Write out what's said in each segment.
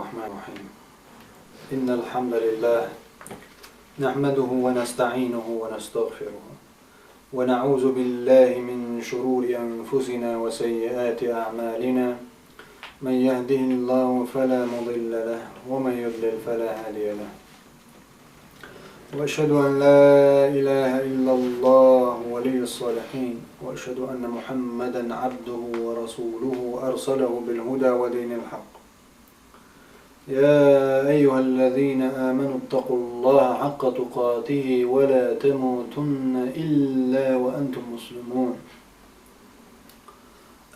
الرحمن الرحيم. إن الحمد لله نحمده ونستعينه ونستغفره ونعوذ بالله من شرور أنفسنا وسيئات أعمالنا. من يهده الله فلا مضل له ومن يضلل فلا هادي له. وأشهد أن لا إله إلا الله ولي الصالحين، وأشهد أن محمدا عبده ورسوله أرسله بالهدى ودين الحق. يا أيها الذين آمنوا اتقوا الله حق تقاته ولا تموتن إلا وأنتم مسلمون.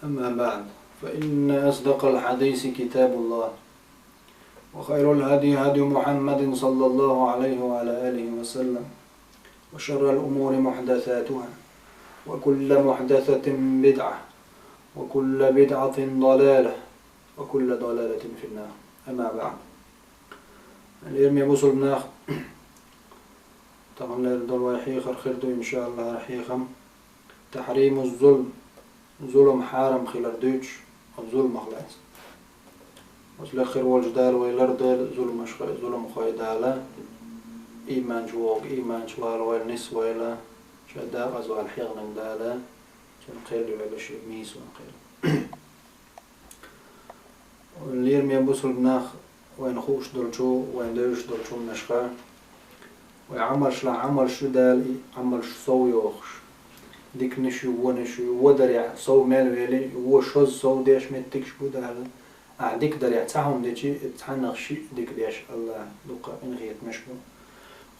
أما بعد، فإن أصدق الحديث كتاب الله، وخير الهدي هدي محمد صلى الله عليه وعلى آله وسلم، وشر الأمور محدثاتها، وكل محدثة بدعة، وكل بدعة ضلالة، وكل ضلالة في النار. أما بعد، اليوم بوصل بناخ طبعا لردو ويحيخر خردو إن شاء الله رحيخم تحريم الظلم. ظلم حارم خلال دوش الظلم خلاص وسلخر والجدال ويلردل ظلم خيدالا إيمان جوغ إيمان شوال والنس ويلا شدا غزو الحيغ نمدالا شنقيل ولا شيء ميس ونقيل. واليوم يبوصل بناخ وين خوش دلشو وين دوش دلشو نشخا ويعمل شلا عمل شو دال عمل شو صو يوخش ديك نشو ونشو ودرع صو مال ويلي وشوز صو ديش متكش بودالا أعديك درع تاهم ديشي تحنق شيء ديك ديش الله دوقا إنغيت مشبو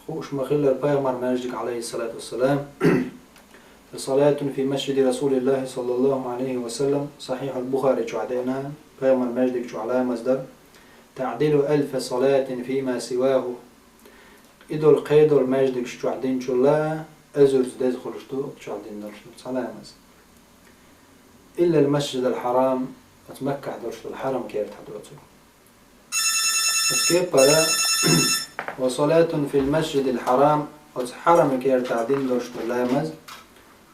خوش مخيل البيغمر ماجدك عليه الصلاة والسلام صلاة في مسجد رسول الله صلى الله عليه وسلم صحيح البخاري شو عدينا بيغمر ماجدك شو على مصدر تعديل 1000 صلاة فيما سواه إدو القيدو الماجدك شو عدين شو لا أزرز داز خلشتو شو عدين درشتو صلاة مصدر إلا المسجد الحرام أتمكع درشتو الحرم كيف تحدوته كيف برا وصلاة في المسجد الحرام وحرم كيف تعدين درشتو لامز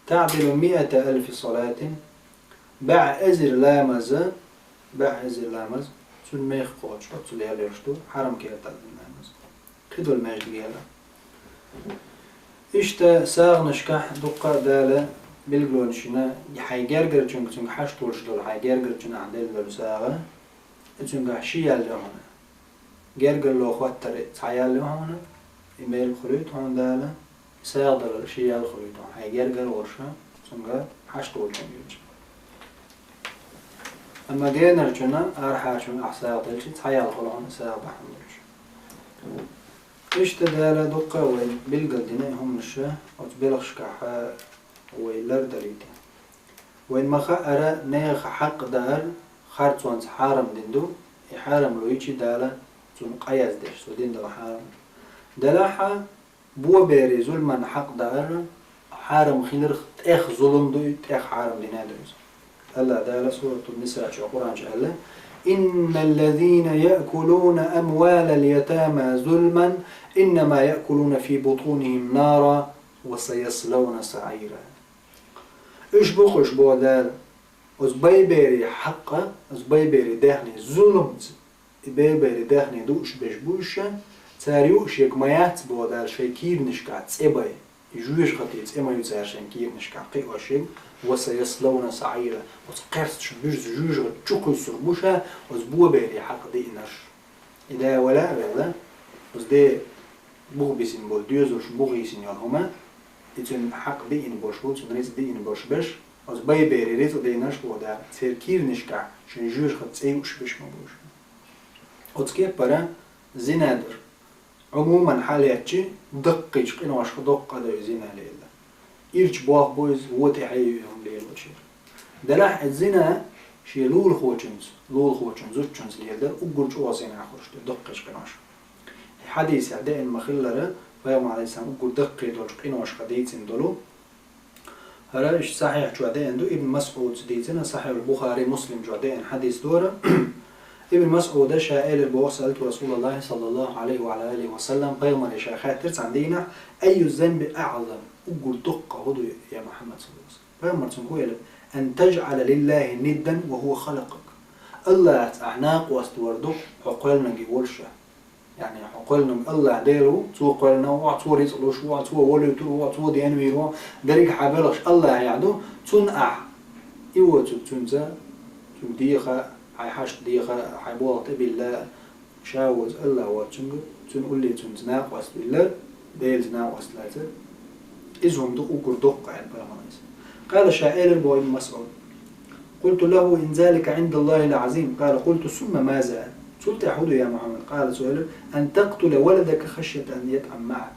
تعدل 100,000 صلاة باع أزر لامز سن ميخ قوش وصل يالرشتو حرم كيف تعدين لامز خدو المجد يالا إشتا ساغ نشكح دقة دالة بالجلونشنا يحيجرجر چونك حش طولش دول حيجرجر چون عدل دول ساغة چونك حشي يالله هنا جرجر لو خوات تري تحيالله هنا إيميل خليط هون دالة ساغ دول شي يال خليط هون حيجرجر ورشة چونك حش طول چونك أما جينر چونا أرحا چون أحساغ دلشي تحيال خلون ساغ بحمدش إشتا دالة دقة وين بالقلدنا هم نشا وتبلغش كحا ويلر دليتا وين مخا أرى نيخ حق دال خارتوانس حارم دندو حارم لويتشي دالة تون قياس ديش سو دندو حارم دلاحا بو بيري ظلمان حق دال حارم خينر تأخ ظلم دو تأخ حارم دينا دوز الله دالة سورة النساء شو قرآن شأله إن الذين يأكلون أموال اليتامى ظلما إنما يأكلون في بطونهم نارا وسيصلون سعيرا. إيش بو دال أز بيبري حقه أز بيبري دهني ظلم بيبري دهني دوش بيشبوشة تاريوش يكميات بو دال شيء كير نشكات إباي يجوش خطيت إما يتعشان كير نشكات قيوشين وسيصلون سعيرا وتقرص شبوش جوج تشوكو سربوشة أز بو بيري حق دي نش إذا ولا بلا أز دي بوغ بيسين بول ديوزوش بوغي سينيون هما إتن حق دي إن بوش بول تن ريز دي إن بوش بش أز باي بيري ريز دي نش بو دا تير كير نشكا شن جوش خط تسيوش بش مبوش أز كيف برا زنادر عموما حالياتشي دقيش قينواش دقة دا زنا ليلا إيرش بوغ بويز ووتي حيوهم ليلا شير دلاح الزنا شي لول خوچنز زوچنز ليلا وقرش واسين عخورشت دقيش قينواش حديث عدائن مخلرة ويوم عليه السلام وقل دقي دولش قينواش خديتين دولو هراش صحيح جو عدائن دو ابن مسعود ديتنا صحيح البخاري مسلم جو عدائن حديث دورة ابن مسعود شائل البوغ سألت رسول الله صلى الله عليه وعلى آله وسلم بيغمر شاخات ترس عندنا أي الذنب أعظم وقل دقة هدو يا محمد صلى الله عليه وسلم بيغمر تنكويل أن تجعل لله ندا وهو خلقك الله أعناق واستوردو حقلنا جيولشة يعني حقلنا الله ديرو تو قلنا وعطو رزقلوش وعطو وليتو وعطو دينويرو دريك حابلش الله يعدو تنقع إيوة تنزا تنديخة حيحش ديخة حيبوط بالله شاوز الله وتنجو تنقول لي تنزناق وست بالله ديل زناق وستلاته إزهم دقوا دقة يعني قال شاعر بوين مسعود قلت له إن ذلك عند الله العظيم قال قلت ثم ماذا قلت أحد يا محمد قال سؤال أن تقتل ولدك خشية أن يطعم معك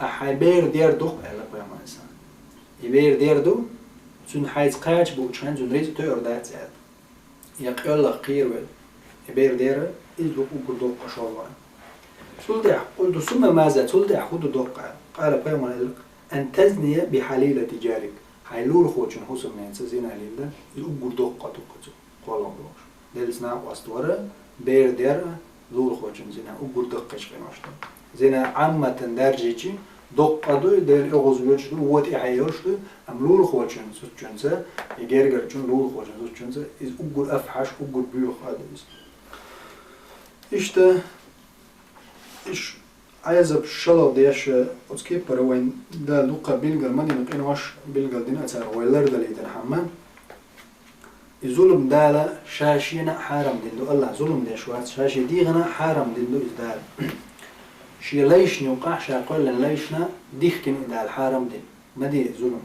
أحبير دير دق على قيام الإنسان يبير دير دو سن حيث قاش بوشان سن ريز تور دات ساعد يقول الله خير ويل يبير دير إذ دق دق شوال قلت ثم ماذا قلت أحد دق قال قيام أن تزني بحليلة جارك حيلول خوشن حسن من سزينا لله يقول دق قال الله دل سنا واستورا بير دير لول خوشن زينا أقول دقش كناشتا زينا عامة درجة دق دو دل إغوز بيرشدو وات إحيرشدو أم لول خوشن سوتشنسا يجرجرشون لول خوشن سوتشنسا إز أقول أفحش أقول بيوخ هذا إشتا إيش عايز بشلو ديش أسكيب بروين دا لوقا بيلجل ماني نقين واش بيلجل دينا أتار ويلر دليتن حمان الظلم دالا شاشينا حارم دندو الله ظلم ديشوات شاشي ديغنا حارم دندو إزدال شي ليش نوقع شاقول ليشنا ديخكن إدال حارم دين ما دي ظلم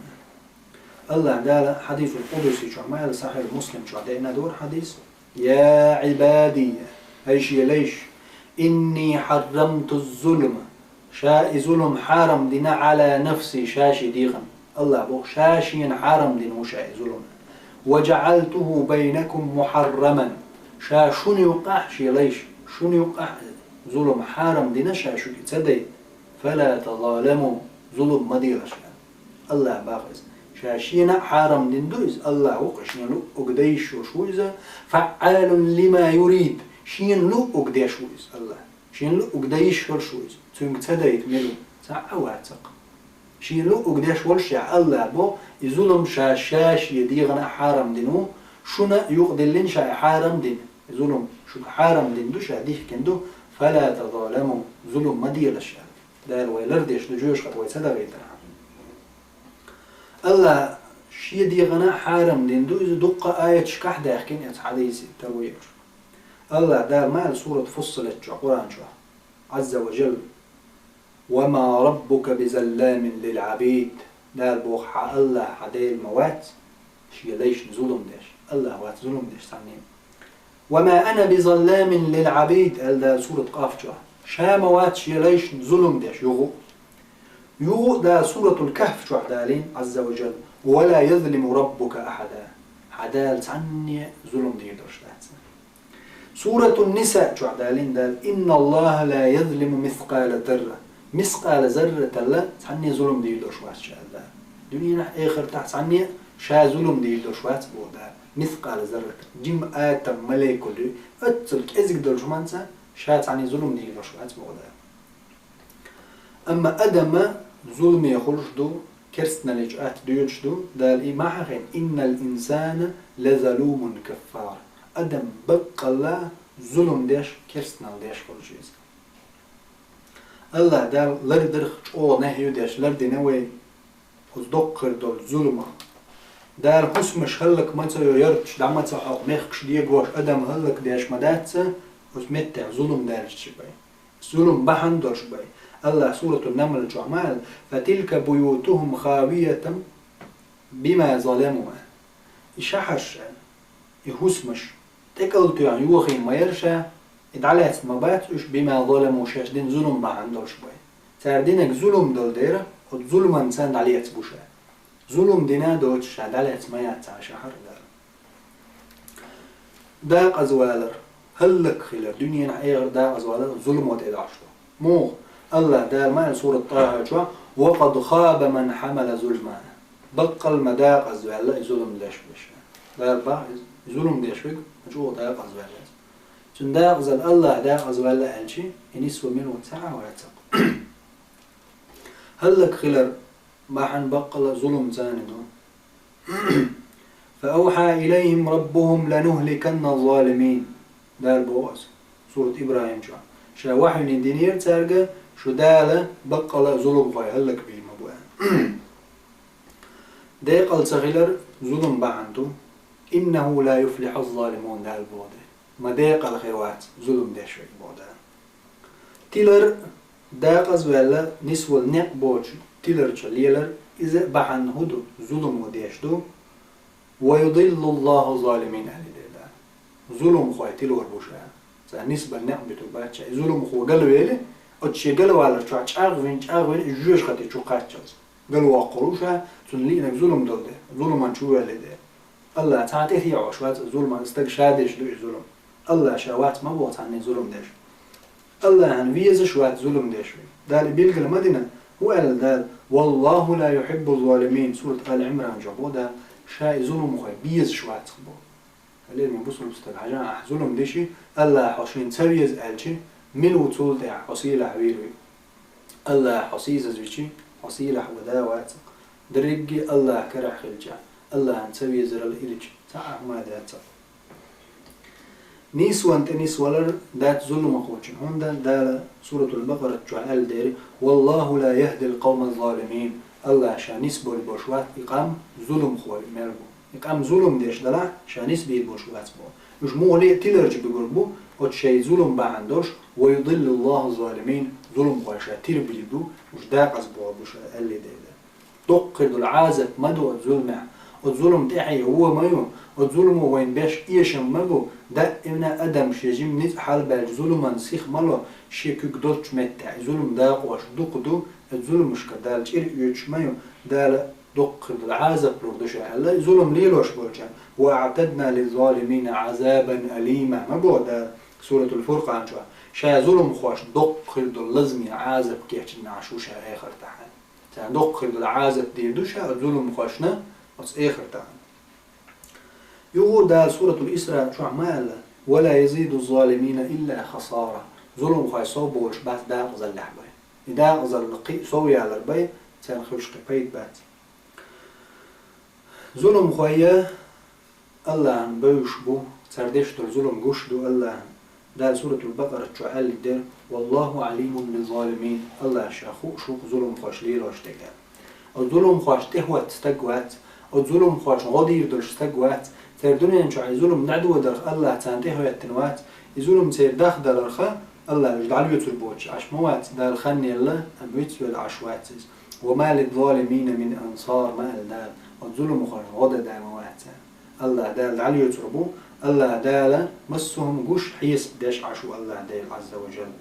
الله دالا حديث القدسي شو ما صحيح مسلم شو عدينا دور حديث يا عبادي هاي شي ليش إني حرمت الظلم شاء ظلم حارم دينا على نفسي شاشي ديغن الله بو شاشي حارم دين وشاء ظلم وجعلته بينكم محرما شون يوقع شي ليش شون يوقع ظلم حارم دينا شو كتسدي فلا تظالموا ظلم مديرش الله باخذ شاشينا حارم دين دوز الله وقش لو أقديش وشويزة فعال لما يريد شين لو أقديش ويز الله شين لو أقديش وشويز تون كتسدي ملو تعواتق شين لو أقديش والشع الله بو يظلم شاش يديغنا حارم دينو شنا يقدلين شا حارم دين ظلم شو حارم دين دو شاديه كندو فلا تظالموا ظلم مدير الشعب دار ويلردش دجوش قد ويسدا غيتنا الله شي ديغنا حارم دين دو إذا دقة آية شكح داخكين حديث ترويج الله دار مال سورة فصلت شو قرآن شو عز وجل وما ربك بزلام للعبيد دار بوخ الله حديل موات شي ليش ظلم داش الله وات ظلم داش ثاني وما أنا بظلام للعبيد دا سورة قاف جوا شا موات شي ليش ظلم داش يغو دا سورة الكهف جوا دالين عز وجل ولا يظلم ربك أحدا حدال ثاني ظلم دي درش سورة النساء جوا دالين دال إن الله لا يظلم مثقال ذرة مثقال ذرة لا ثاني ظلم دي درش واس شاء الله دنيا آخر تحت ثاني شا ظلم دي درش واس بودا مثقال ذرة جم آتم ملائكة أتلك إزق درش مانسا شا ثاني ظلم دي درش واس بودا أما أدم ظلم يخرج دو كرسنا لجأت ديوش دو دال إيماحين إن الإنسان لظلوم كفار أدم بقى الله ظلم ديش كرسنا ديش خرجيز الله دال لردر او نهيو ديش لردي نوي وزدقر دول ظلمة دال حسمش هلك ما تسو يرتش دعما تسو حق ميخش ديقوش أدم هلك ديش مداتسا وزمتع ظلم دالش شباي ظلم بحن دول شباي الله سورة النمل جعمال فتلك بيوتهم خاوية بما ظلموا يشحش يحسمش تقلتو يعني يوخي ما يرشا ادعلت مبات اش بما ظلموا شاشدين ظلم ما عندوش باي ساردينك ظلم دول ديره خد ظلم انسان عليه بوشا ظلم دينا دوتش ادعلت ما يتع شهر دا ازوالر هلك خلال دنيا ايغر دا ازوالر ظلم وتدعشتو مو الله دار ما سورة طه شو وقد خاب من حمل ظلما بقى المداق ازوالا ظلم داش بش دار با ظلم داش بك شو داق ازوالا چون داق زل الله داق ازوالا الشي ينسوا منه ساعة ويتق هلك خلال ما حن بقى ظلم زاندو فأوحى إليهم ربهم لنهلكن الظالمين. ده البوأس سورة إبراهيم شا وحي ندينير تارجة شو دالة بقى ظلم غاي هلك بيه مبوان. ده قال صغير ظلم بعنده إنه لا يفلح الظالمون. ده البوضة ما ده قال خيوات ظلم ده شوي بوضة تيلر ده قصوى نسوى النق بوش تيلر شليلر إذا بعن هدو ظلم وديشدو ويضل الله الظالمين أهل ده ظلم خوي تيلور بوشا نسبة النق بتوباتشا ظلم خو قالوا يلي أتشي قالوا على شو أغوين جوش خدي شو قاتشز قالوا وقروشا تنلينا ظلم دول ده ظلم عن شو اللي ده الله تعطيه هي عشوات ظلم استقشادش دو ظلم الله شوات ما بوت عني ظلم داش الله عن فيز شوات ظلم داش دال بيلقى المدينة هو قال دال والله لا يحب الظالمين سورة آل عمران جابوا ده شاي ظلم خوي بيز شوات خبو قال من بصل مستقعجان ظلم دشي الله حشين تسويز ألشي من وصول ده حصيلة عويلوي الله حصيز زوجي حصيلة وداوات درجي الله كرح خلجا الله نسوي زر الإلج تعه ما دات نيسوان تنيسولر دات ظلم أخوتشن هوندا دال سورة البقرة جعل ديري والله لا يهدي القوم الظالمين. الله شانيس بول بوشوات إقام ظلم خوي ملبو إقام ظلم ديش دلا شانيس بيل بوشوات بو مش مو ليه تلرج بقربو وتشي ظلم بعندوش ويضل الله الظالمين ظلم خوي شاتير بيدو مش داقز بو بوش اللي ده تقد العازب مدو ظلمه الظلم تاعي هو مايو الظلم وين باش إيشم مبو دا إمنا أدم شجيم نت حال بالظلم نسيخ مالو شيء كدوش متع ظلم دا قوش دقدو الظلم مش كدال شيء يوش مايو دال دق العذاب لردش الله ظلم ليلوش بولجان وأعتدنا للظالمين عذابا أليما مبو دا سورة الفرقان شا ظلم خوش دق اللزم عذاب كيف نعشوش آخر تحت تان دق العذاب ديدوش الظلم خوشنا بس آخر تحت يقول ده سورة الإسراء شو عمال ولا يزيد الظالمين إلا خسارة ظلم خاي صوبوش بس داق زل لحبه داق زل لقي صوي على البيت تنخش قبيت بات ظلم خايا الله عن بيوش بو تردشت الظلم قشدو الله ده سورة البقرة شو قال دير والله عليم بالظالمين الله شاخو شوق ظلم خاش ليل واشتقى الظلم خاش تهوت استقوات الظلم خاش غادير درش استقوات تردوني شو ظلم نعدو درخ الله تانته التنوات ظلم سير داخ درخه الله يجعل يتر بوش عش موات دار خني الله أبيت والعشوات وما للظالمين من أنصار ما الدال الظلم خاش غدا دا موات الله دال على يتربو الله دال مسهم قش حيس بداش عشو الله دال عز وجل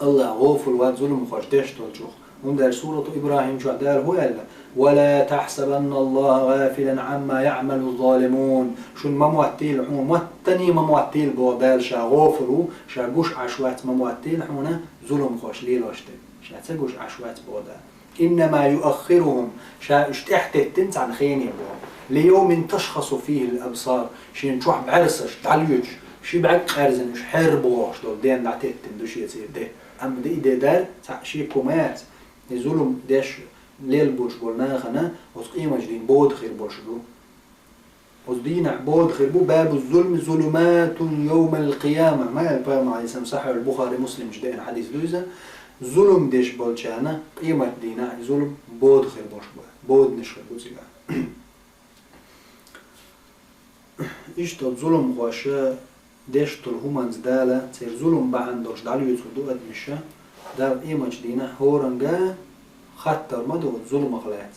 الله غوف الواد ظلم خاش داش تلجوخ وندر سورة إبراهيم شو دال هو الله ولا تحسبن الله غافلا عما يعمل الظالمون شو المموتيل حون متني مموتيل بودال شا غوفرو شا قش عشوات مموتيل حونا ظلم خوش ليل واشتب شا تقش عشوات بودال إنما يؤخرهم شا اشتحت تنت عن خيني بو ليوم تشخص فيه الأبصار شين شوح بعرسش تعليوش شي بعد أرزن حربوش دول دين دعتت تندوش يصير ده أما ده دار شي كومات ظلم داش ليل بوش بولنا خنا وسقيمة جدين بود خير بوش دو وزدينا بود خير بو باب الظلم ظلمات يوم القيامة ما يبقى مع اسم صحيح البخاري مسلم جدين حديث دوزة ظلم ديش بولشانا قيمة دينا ظلم بود خير بوش بود نشخر بوزيلا إيش الظلم خواشا ديش تلهمانز دالا تير ظلم بعندوش دالو يتردو أدمشا دال قيمة جدينا هورنجا خطر مدو ظلم غلات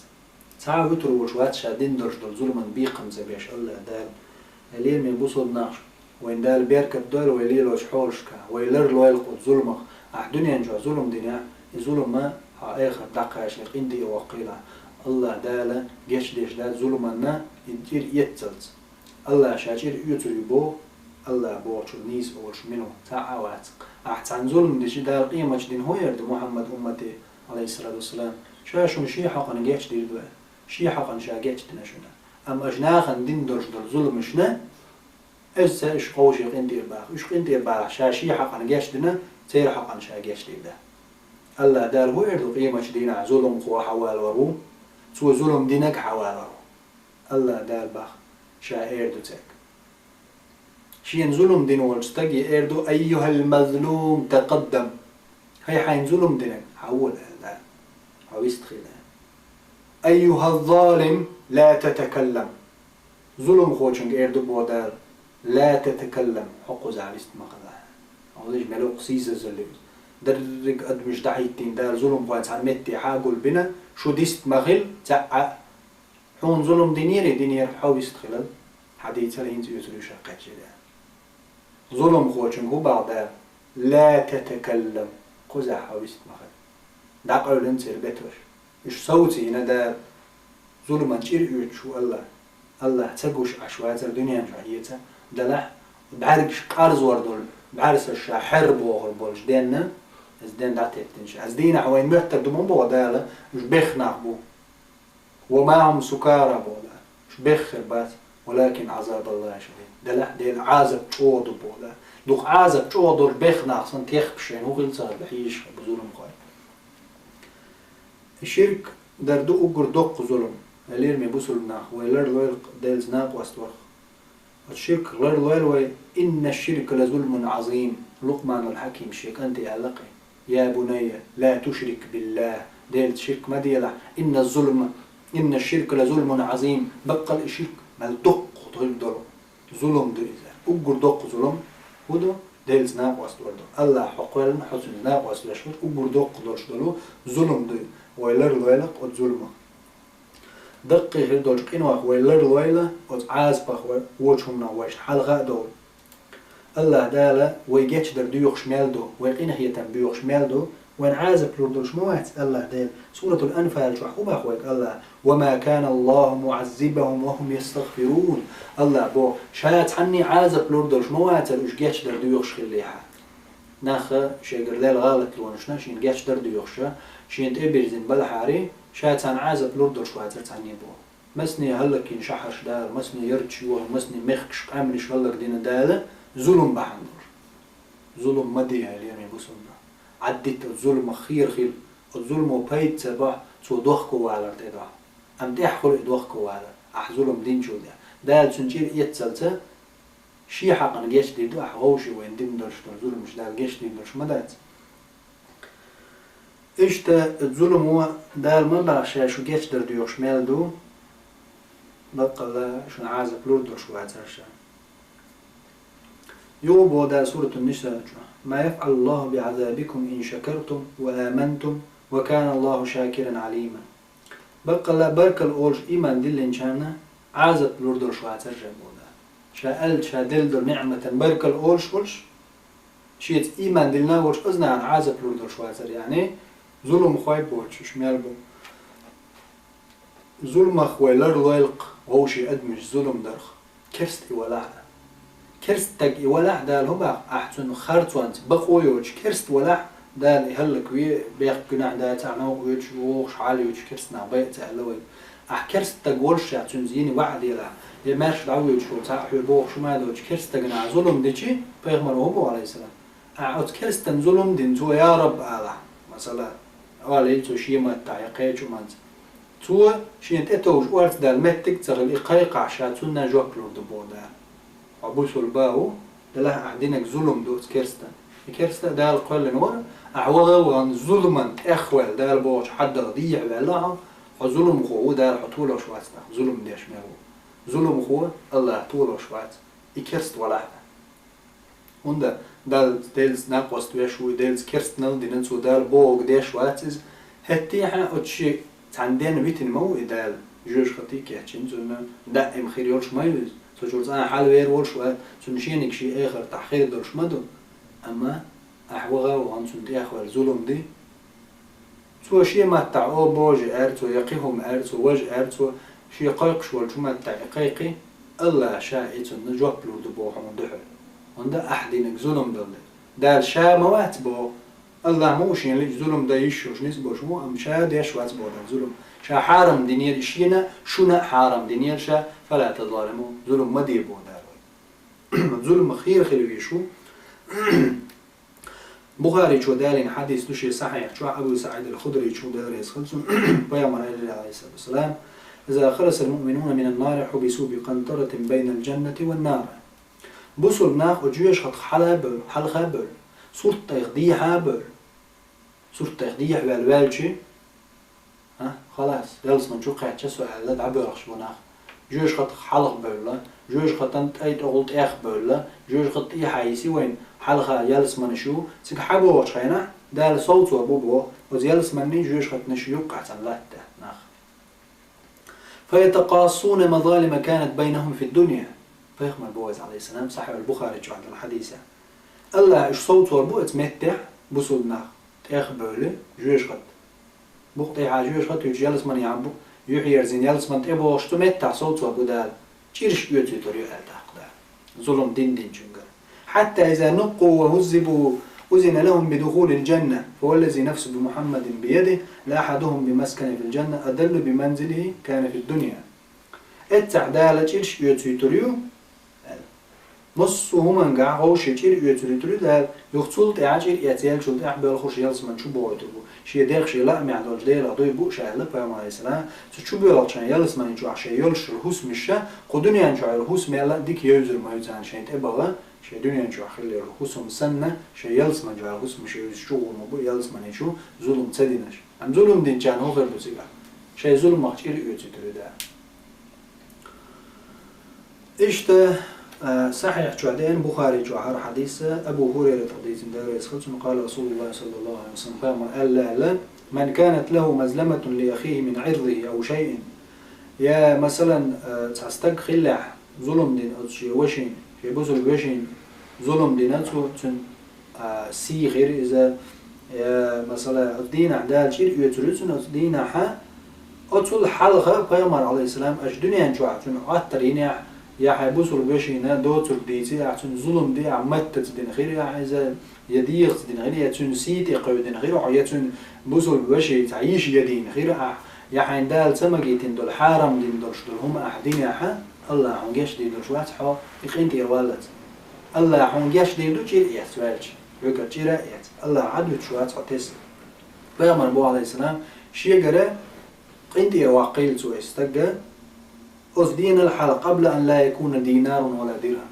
تعالوا يتروا وشوات شادين درش دول ظلما بيقم زبيش الله دال الين من بوصل ناش وين دال بيركب دول ويليل وش حولشكا ويلر لو يلقوا ظلمه دنيا نجوا ظلم دنيا ظلم ما آخر دقاش يقين دي وقيلا الله دال جيش ديش دال ظلمنا يدير يتزلت الله شاجر يتري بو الله بوش نيس بوش منو تعاوات أحسن ظلم ديش دال قيمة جدين هو يرد محمد أمتي عليه الصلاة والسلام شاشون شيء حقا جيش دير دوا شيء حقا شاجيش تناشونا أما أجناخن دين درش دل ظلم شنا إذا إيش قوش يقين دير باخ إيش قين دير باخ شاشي حقا جيش دنا تير حقا شاجيش دير ده الله دار هو يردو قيمة دينا ظلم خو حوال ورو سو ظلم دينك حوال ورو الله دال بخ شا إردو تك شين ظلم دين والستجي إردو أيها المظلوم تقدم هي حين ظلم دينك حول لا عويست خيلا أيها الظالم لا تتكلم ظلم خوشنك إردو بودار لا تتكلم حقو زعلست مقدار عوضيش ملو قسيسة زلوز درق قد مش دعيتين دار ظلم خوات عن متي حاقل بنا شو ديست مغل تعا حون ظلم دينير حاويست خلال حديثة لين تيوتريو شاقات جدا ظلم خوشنك هو بعد لا تتكلم قزع حاويست مغل دا قول انتر بتوش إيش صوتي هنا دار ظلما تشير شو الله تقوش عشوات الدنيا جاهيتها دلح بعرقش قارز وردول بعرس الشا حرب وغربولش دينا ازدين دعتي بتنشي ازدين حوين مرتب دمون بو دالا مش بخنع بو ومعهم سكارى بو لا مش بخر بس ولكن عذاب الله شديد دلح ديل عازب تشودو بو لا دوق عازب تشودو بخنع صن تيخبشين هو غير صار بحيش بظلم خاي الشرك دردو اقر دوق ظلم الير مي بوسل ناخ ويلر لويل ديلز ناق واستوخ الشرك غير لويل إن الشرك لظلم عظيم لقمان الحكيم شيك أنت ألقي يا بني لا تشرك بالله ديل شرك ما ديلا إن الشرك لظلم عظيم بقى الشرك مال دق طول دلو ظلم دو إذا أقر دق ظلم ودو ديلز ناق واستوخ الله حقوالنا حسن ناق واستوخ أقر دق دلش دلو ظلم دو ويلر لويلق وظلمه دقي هردوش قنوة ويلر لويلة وعاز بخور وجهنا ويش حلقة دول الله دالا ويجيش در ديوخ شمال دو ويقين هي تنبيوخ شمال دو وين عاز بلوردوش موات الله دال سورة الأنفال شو حكومة أخوك الله وما كان الله معذبهم وهم يستغفرون الله بو شايت عني عاز بلوردوش موات وش جيش در ديوخ شخليها ناخا شيقر ليل غالط لونشنا شين جيش در ديوخ شين تبرزين بلحاري شايت عن عازب لوردو شواتر عني بو مسني هلكين شحش دار مسني يرتشوه مسني مخكش قامرش هلك دين داله ظلم بحندور ظلم مديها اليوم يبوسنا عدت الظلم خير الظلم وبيت سبع تو دوخكو على ارتداع ام تحخل دوخكو على ظلم دين شو ده تنجير يتسلسه شي حق نجيش دي دو احغوشي وين دين درش ظلم مش دار جيش دين درش مدات إشتا الظلم هو دال ما بعشا شو جيش در ديوش ميل دو بقى لا شو عازب لوردو شو عزرشا يوبو دا سورة النساء ما يفعل الله بعذابكم إن شكرتم وآمنتم وكان الله شاكرا عليما بقى لا برك الأولش إيمان دل إنشانا عازب لوردو شو عزرشا بودا شا دل نعمة برك الأولش ولش شيت إيمان دلنا ولش أزنا عن عازب لوردو شو عزر يعني ظلم خوي بوش شمال بو ظلم خوي لر ليلق ووشي أدمج ظلم درخ كرست إولاحدا كرست تق إولاحدا الهبا أحسن خارتوانت بقويوش كرست ولاح دال يهلك وي بيخ قناع دا تعنو ويش ووش عالي ويش كرسنا بيت ألوي كرست تق ولش أحسن زيني وعد يلا يمارش دعوي شو تاحي بوخ شو ما دوش كرست تقنع ظلم ديشي بيغمر هو عليه السلام أعود كرست ظلم دينتو يا رب الله مثلا ولی تو شیء متعیقه چومانت تو شیء تتوج وارد دال متك تر الإقايق عشاتون نجوا كلود بودا عبوس الباو دله عندنا ظلم دوت كرستا دال قل نور أعوضه وان ظلما أخوال دال بوش حد ضيع بالله وظلم هو دال حطوله شواتنا ظلم ديش مهو ظلم هو الله طوله شوات يكرست ولا وندا دال ديلز ناقص تويشو ديلز كرستنال دينسو دال بوغ ديش واتز هتيها أتشي عندنا بيتن مو دال جوج خطيك يحكين زلنا دائم خير يولش ما يوز سوشورز أنا حال وير ولش وتنشينك شيء آخر تحخير درش مدو أما أحوغا وعنسون دي أخوال ظلم دي سو شيء ما تعو بوج أرتو يقيهم أرتو وج أرتو شيء قايق شوال شو ما تعقيقي الله شاء نجوب لود بوهم دحر وندا أحدينك ظلم دال شا موات بو الله موشين ليش ظلم دا يشوش نسبوش مو أم شا ديش وات بو ظلم شا حارم دينير إشينا شونا حارم دينير شا فلا تظالموا ظلم مدي بو دار ظلم خير يشو بخاري شو دارين حديث دوشي صحيح شو أبو سعيد الخدري شو دارين خلصون بيامر عليه الصلاة والسلام إذا خلص المؤمنون من النار حبسوا بقنطرة بين الجنة والنار. بوصل ناخ وجوش خط حلقة بول صورة تغديها بول صورة تغديح بالوالشي خلاص يلس من شو قاعد تسوى على دعبرش بناخ جوش خط حلق بولا جوش خط أنت أي تقولت إخ بولا جوش خط إيه حيسي وين حلقة يلس من شو سك حبوا وشينا ده الصوت وبوبو وزيلس مني جوش خط نشيو قاعد لا ناخ. فيتقاصون مظالم كانت بينهم في الدنيا. فيخمر بوز عليه السلام صاحب البخاري جو عند الحديثة الله إيش صوت وربو اتمتع بصولنا تأخ بولي جوش خط بوقتي حاجوش خط يجلس من يعبو يحيي يرزين يلس من تبو وش تمتع صوت وربو دال تشيرش يوتي تريو أتاق ظلم دين جنجر. حتى إذا نقوا وهزبوا أذن لهم بدخول الجنة فوالذي نفس بمحمد بيده لأحدهم بمسكن في الجنة أدل بمنزله كان في الدنيا. اتعدالة تشيرش يوتي تريو نص وهم قاع غوش يجير يتريد ده يخصل تعاجر يتيال شو تحبل خوش يلس من شو بويتبو شيء داخل شيء لا معدول جدير ضوي بو شايله فما يسنا شو بيلا شان يلس من شو عشان يلش الهوس مشى قدنيا شو الهوس مالا ديك يوزر ما يزان شيء تبغى شيء دنيا شو خلي الهوس مسنة شيء يلس من جو الهوس مش شو ما بو يلس من شو ظلم تدينش عم ظلم دين كان هو غير بسيطة شيء ظلم ما كتير يتريد ده إيش صحيح جوعدين بخاري جوهر حديث أبو هريرة حديث دار يسخط قال رسول الله صلى الله عليه وسلم قال لا من كانت له مظلمة لأخيه من عرضه أو شيء يا مثلا تستق خلع ظلم دين أو شيء وشين شيء بزر وشين ظلم دين أو سي غير إذا مثلا الدين عدال شيء يترسون الدين ح أطول حلقة قيامر عليه السلام أجدني أنجوا عشان عطرين يا حيبوس البشينا دوتر ديتي عشان ظلم دي عمت تدين خير يا عايزة يديق تدين خير يا تنسيت يقوي دين خير أو يتن بوس البشي تعيش يدين خير يا حين دال سمجيتين دول حرام دين دول شدول هم أحدين يا ح الله عنجش دي دول شوات حا يقين تيروالت الله عنجش دي دول شيء يسوالش يقول شيء رأيت الله عدو شوات حتس بيامر بو عليه السلام شيء جرى قين تيرواقيل سو استجى أصدين الحال قبل أن لا يكون دينار ولا درهم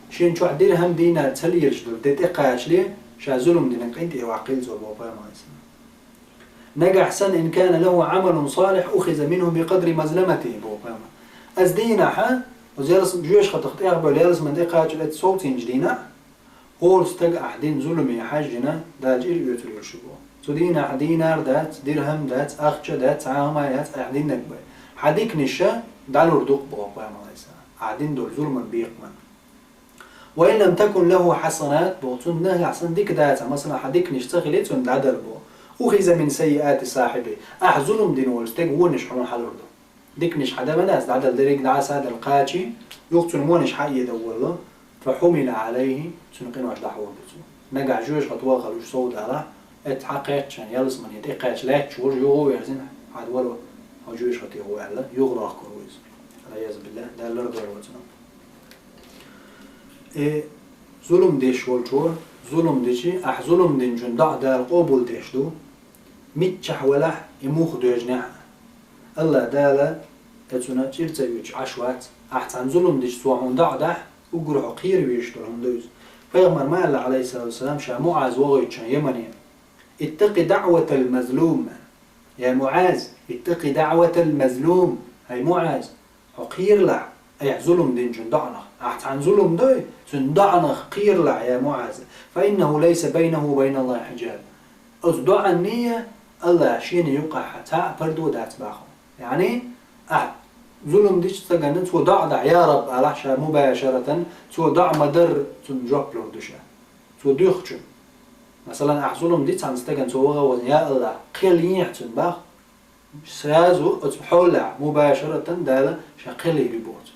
شين شو درهم دينار تسلي يشدل تتقاش ليه شازلهم دينار قينتي وعقيل زو بابا ما يسمى نجح سن إن كان له عمل صالح أخذ منه بقدر مظلمته بابا ما أزدينا ح وزيرس جوش خطقت أقبل يالس من دقاش لت صوتين جدينا قول استجع دين ظلمي حاجنا داجيل يوتر يشبو سدينا دينار دات درهم دات أخش دات عامة دات أعدين نقبل حديك نشا دعوا ردوق بابا ما يسمى قاعدين دول ظلما بيقمن وإن لم تكن له حسنات بوتون نه حسن ديك دات مثلا حديك نشتغلت وند عدل بو أخذ من سيئات صاحبه أحزنهم دين والستيج ونش حمل حلو ديك نش حدا مناس عدل دريق دعاس هذا القاتي يقتل مونش حي يدور فحمل عليه سنقين واحد دحور بتو نجع جوش خطوة خلوش صوت على اتحقق عشان يلس من يتقاش لا تشور يغو يرزين عاد ولو هجوش خطي هو على يغرق كرويز العياذ بالله ده اللي رضي وجهنا ظلم ديش والشور ظلم ديشي أح ظلم دين جندع دار قبول ديش دو متشح ولح يموخ دوجنع الله دالا اتسونا تشيرتا يوش عشوات أحسن ظلم ديش سواعون دع وقرحو قير ويشترهم دوز فيغمر ما الله عليه الصلاة والسلام شا معاذ وغيتشان يمني اتقي دعوة المظلوم يا معاذ اتقي دعوة المظلوم هاي معاذ قير لع أي ظلم دين جندعنا أحسن ظلم ده جندعنا قير لع يا معاذ فإنه ليس بينه وبين الله حجاب أصدع النية الله عشان يوقع حتى بردو دات باخو يعني ظلم ديش تجنن تو ضع يا رب على مباشرة تو ضع مدر تنجوب لردشة تو ديخشم مثلا ظلم ديش هنستجن تو وغا يا الله قيل يحتن باخ سازو اتبحولع مباشرة دالا شقيل يريبوت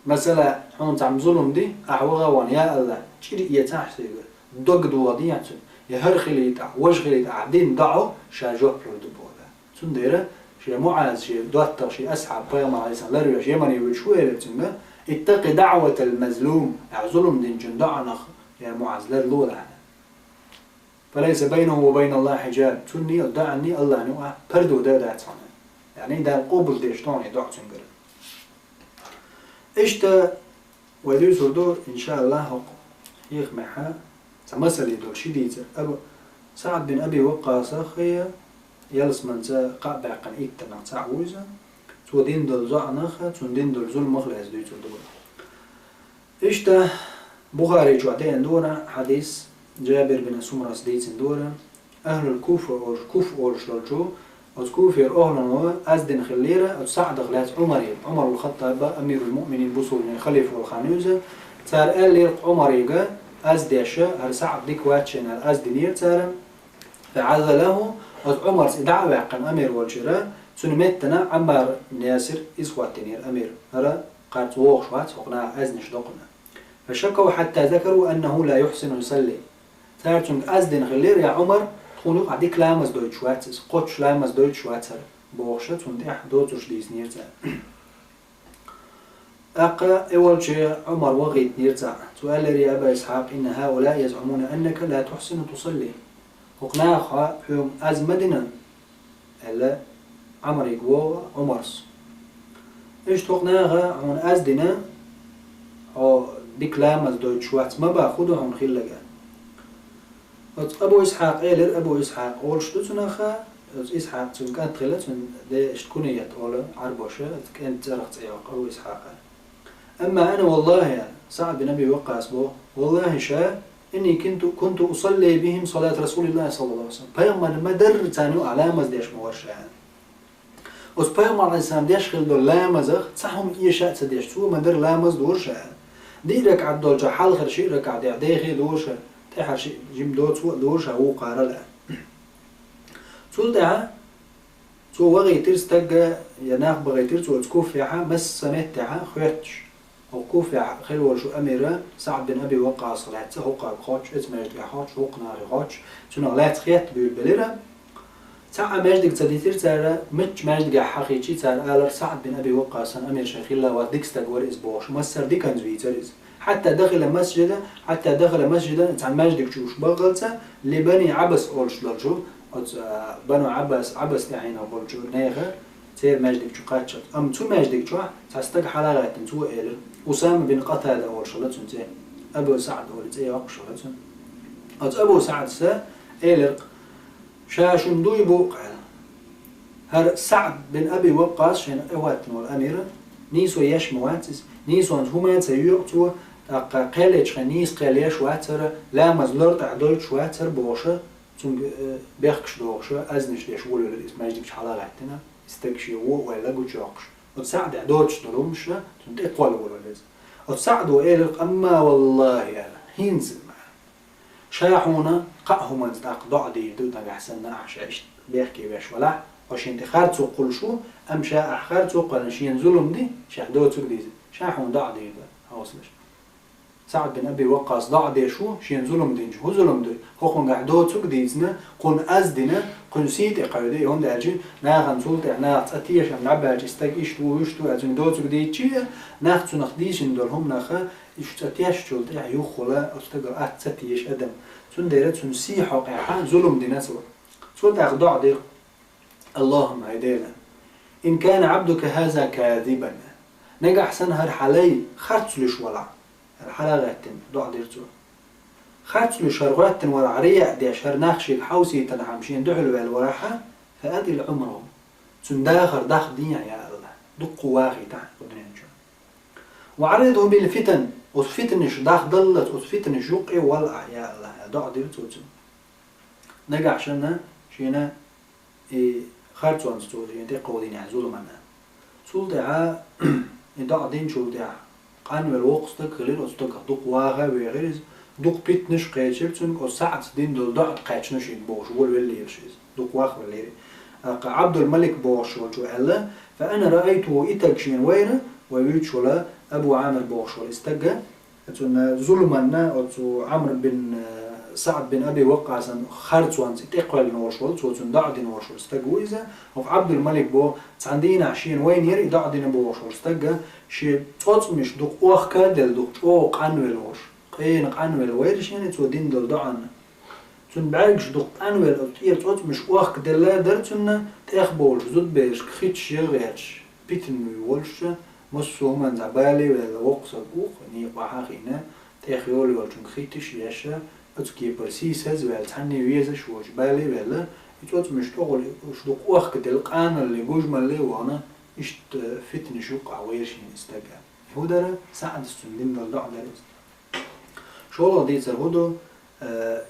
مثلا حون تعم ظلم دي أحوغا وان يا الله تشيري يتاح سيغر دوغ دوغدياتن يهرخلي يتاع وجغلي يتاع دين ضعو شاجوب لردبولا تنديره شيء معاذ شيء دوتر شيء أسحب بيما عليه السلام لا يريش يمني وشوية لتنجا اتقي دعوة المظلوم ظلم دين جندعنا يا معاذ لا لولا فليس بينه وبين الله حجاب تني ادعني الله نوع بردو دادات يعني ده القبل ديش طوني دعت سنجر إشتا ودي سردو إن شاء الله هق يخمحها مثلا يدول شديد أبو سعد بن أبي وقاص خيا يلس من زا قابع قن إكتنا تعويزة تودين دول زعنخة تودين دول زول مخلص دي تردو إشتا بخاري جوعتين دورا حديث جابر بن سمرة ديت دورا أهل الكوفة والكوفة شلجو الكوفة أهلنا أزدن خليرة أتساعد خلاص عمر الخطاب أمير المؤمنين بوصول من خليفة والخانوزة تار قال لي عمر يجا أزديشة هرسعد ديك واتشن الأزدنير تار فعزله عمر دعوة عن أمير والجرا سنمتنا عمر ياسر إسواتنير أمير هذا قارت ووخ شوات وقنا أزنش دقنا فشكوا حتى ذكروا أنه لا يحسن يصلي تارتون أزدن خلير يا عمر تقولوا عديك لامز دويتش واتس قطش لامز دويتش واتس بوخشة وندح دوتش ديس نيرتا أقا أول شيء عمر وغيت نيرتا سؤال لي أبا إسحاق إن هؤلاء يزعمون أنك لا تحسن تصلي وقناها حيوم أزمدنا ألا عمر يقوى عمرس إيش تقناها هون أزدنا أو ديك لامز دويتش واتس ما باخده هون خلقا أبو إسحاق إيلر أبو إسحاق أول شتوتنا خا إسحاق تون كانت خلت من ده إشتكونية أولا عربوشة كانت زرقت عياق أبو إسحاق أما أنا والله يعني سعد بن أبي وقاص بو والله شاء إني كنت أصلي بهم صلاة رسول الله صلى الله عليه وسلم بيوم ما در تانيو علامة ديش مورشة يعني وس بيوم على الإنسان ديش خل دول لامزخ تصحهم إيه شاء تديش تو ما در لامز دورشة دي ركعة دول جحال خر شيء ركعة ديخي دورشة تحر شيء جيم دوت سوق دورشة هو قارلة سول ده سو وغيتر استجا يناخ بغيتر سو تكوف ياها مس سمت تاعها خواتش أو كوف يا خلوا شو أميرة سعد بن أبي وقاص لات هو قال خاتش اسمه يجي خاتش هو قناع خاتش شنو لات خيات بالبليرة ساعة ماجدك تديتر ترى مش ماجدك حقيقي ترى آلر سعد بن أبي وقاص أمير شيخ الله وديك استجور إسبوعش مسر دي كان زويترز حتى دخل مسجدا أنت عن ماجدك تشوش بغلته لبني عبس أولش لرجو بنو عبس يعني أولجو نيخه تير ماجدك شقاتشت أم تو ماجدك شو تستق حلقات تو إير أسامة بن قتادة أول شلتون تي أبو سعد أول تي أقو شلتون أبو سعد سا إير شاشن دوي بوقع هر سعد بن أبي وقاص شين أواتن والأميرة نيسو يش مواتس نيسو أنت هما تيوقتو قالش نيس قاليش واتر لا مزلرت عدوش واتر بوشة تون بيخش دوشة أزنش ليش ولو الاسم ماجدك حلقاتنا استكشي هو ولا جوجش وتساعد عدوش تلومش تنتقل ولا لازم وتساعدوا إيه أما والله يعني هينزل معه شاحونا قاهم أنت ضع دي دودا أحسن أحش بيحكي باش ولا واش أنت خارتو قل شو أم شاء خارتو قل شين ظلم دي شاح دوتو دي شاحون ضع دي هوصلش سعد بن أبي وقاص ضع دي شو شين ظلم دي هو ظلم دي هو كون قعدو تسوق ديزنا كون أزدنا كون سيت قاعدة هون داجي ناخن سولت إحنا تأتيش عم نعبر جستك إيش تو أزين دو تسوق دي شيء ناخذ نخديش ندول هم ناخا إيش تأتيش سولت يو خلا أستقر تأتيش أدم سون ديرت سون سيح وقعها ظلم دي نسوا سولت أخضع دير اللهم هدينا إن كان عبدك هذا كاذبا نجح سنهر حلي خرطلش ولا الحلقاتن ضع ديرتو خرطلو شرغاتن ولا عريع دي شر ناخشي حوسي تنحمشين دحلو بالوراحة فأدي العمره سنداخر داخ دنيا يا الله دق واخي تحت قدرين شو وعرضه بالفتن وفتنش داخ ضلت وفتنش يقي والع يا الله ضع ديرتو نجح شنا شينا خرطو انستو يعني قودين يعزولو منا سول دعا ضع دين شو دعا قانون الوقت تكلين أستقى دق واقع وغيرز دق بيتنش قيتشبتون أو ساعة دين دول ضعت قيتشنش يتبوش واللي يرشيز دق واقع واللي عبد الملك بوش والجو ألا فأنا رأيته إتكشين وينه ويوتش ولا أبو عامر بوش والاستقى ظلمنا أو عمرو بن سعد بن أبي وقاص خارج وانس تقبل نورشول توتن ضعد نورشول استجويزه وفي عبد الملك بو عندنا عشين وين يري ضعد نبوشول استجا شيء توت مش دق واخ كادل دق او قانول وش قين قانول ويرشين تو دين دل ضعن تون بعرقش دق أنوال أو تيرت مش واخ دلا درتنا تأخبول زود بيش خيتش يغيرش بيتن يولش مصو من زبالي ولا وقص البوخ ني وحاخينا تأخيولي والشون خيتش ياشا أتكي برسيس هز ولا تعني ويزا شوش بالي ولا يتوت مش تقول وش دق واخ دلقان اللي جوجمل اللي وانا إشت فتن شوق عويرشين استجاب هودرا ساعد السندين دلدع درس شو الله ديت الهدو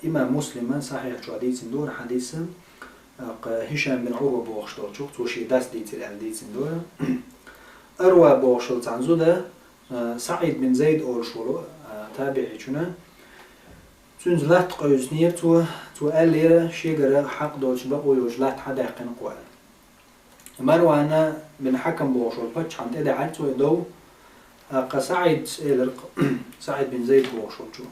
إمام مسلم صحيح شو حديث دور حديث هشام بن عروة بوغشتال شوق توشي داس ديت الحديث دور أروى بوغشتال تعنزو سعيد بن زيد أورشولو تابعي شنا تونز لات قيوز نير تو قال لي شيغر حق دوش بقو يوش لات حدا يقن قوال مروان بن حكم بوغشتال باتش عند إدا عالتو يدو سعيد سعيد بن زيد بوغشتال شو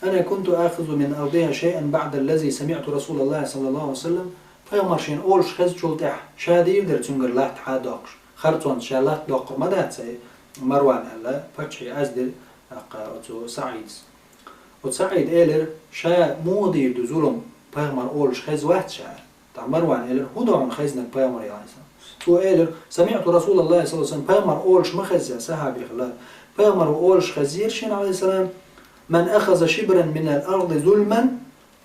أنا كنت آخذ من أرضها شيئا بعد الذي سمعت رسول الله صلى الله عليه وسلم فيمرشين أولش خز شلتح شادي يقدر تنقر لات حادقش خرطون شالات دقر مدات سي مروان ألا فتشي أزدل أقا سعيد وسعيد إيلر شا مودي دزولم بيغمر أولش خز واحد شعر تاع مروان إيلر هدعون خزنك بيغمر يعيسا تو إيلر سمعت رسول الله صلى الله عليه وسلم بيغمر أولش مخزي سحابي خلال بيغمر أولش خزير شين عليه السلام من أخذ شبرا من الأرض ظلما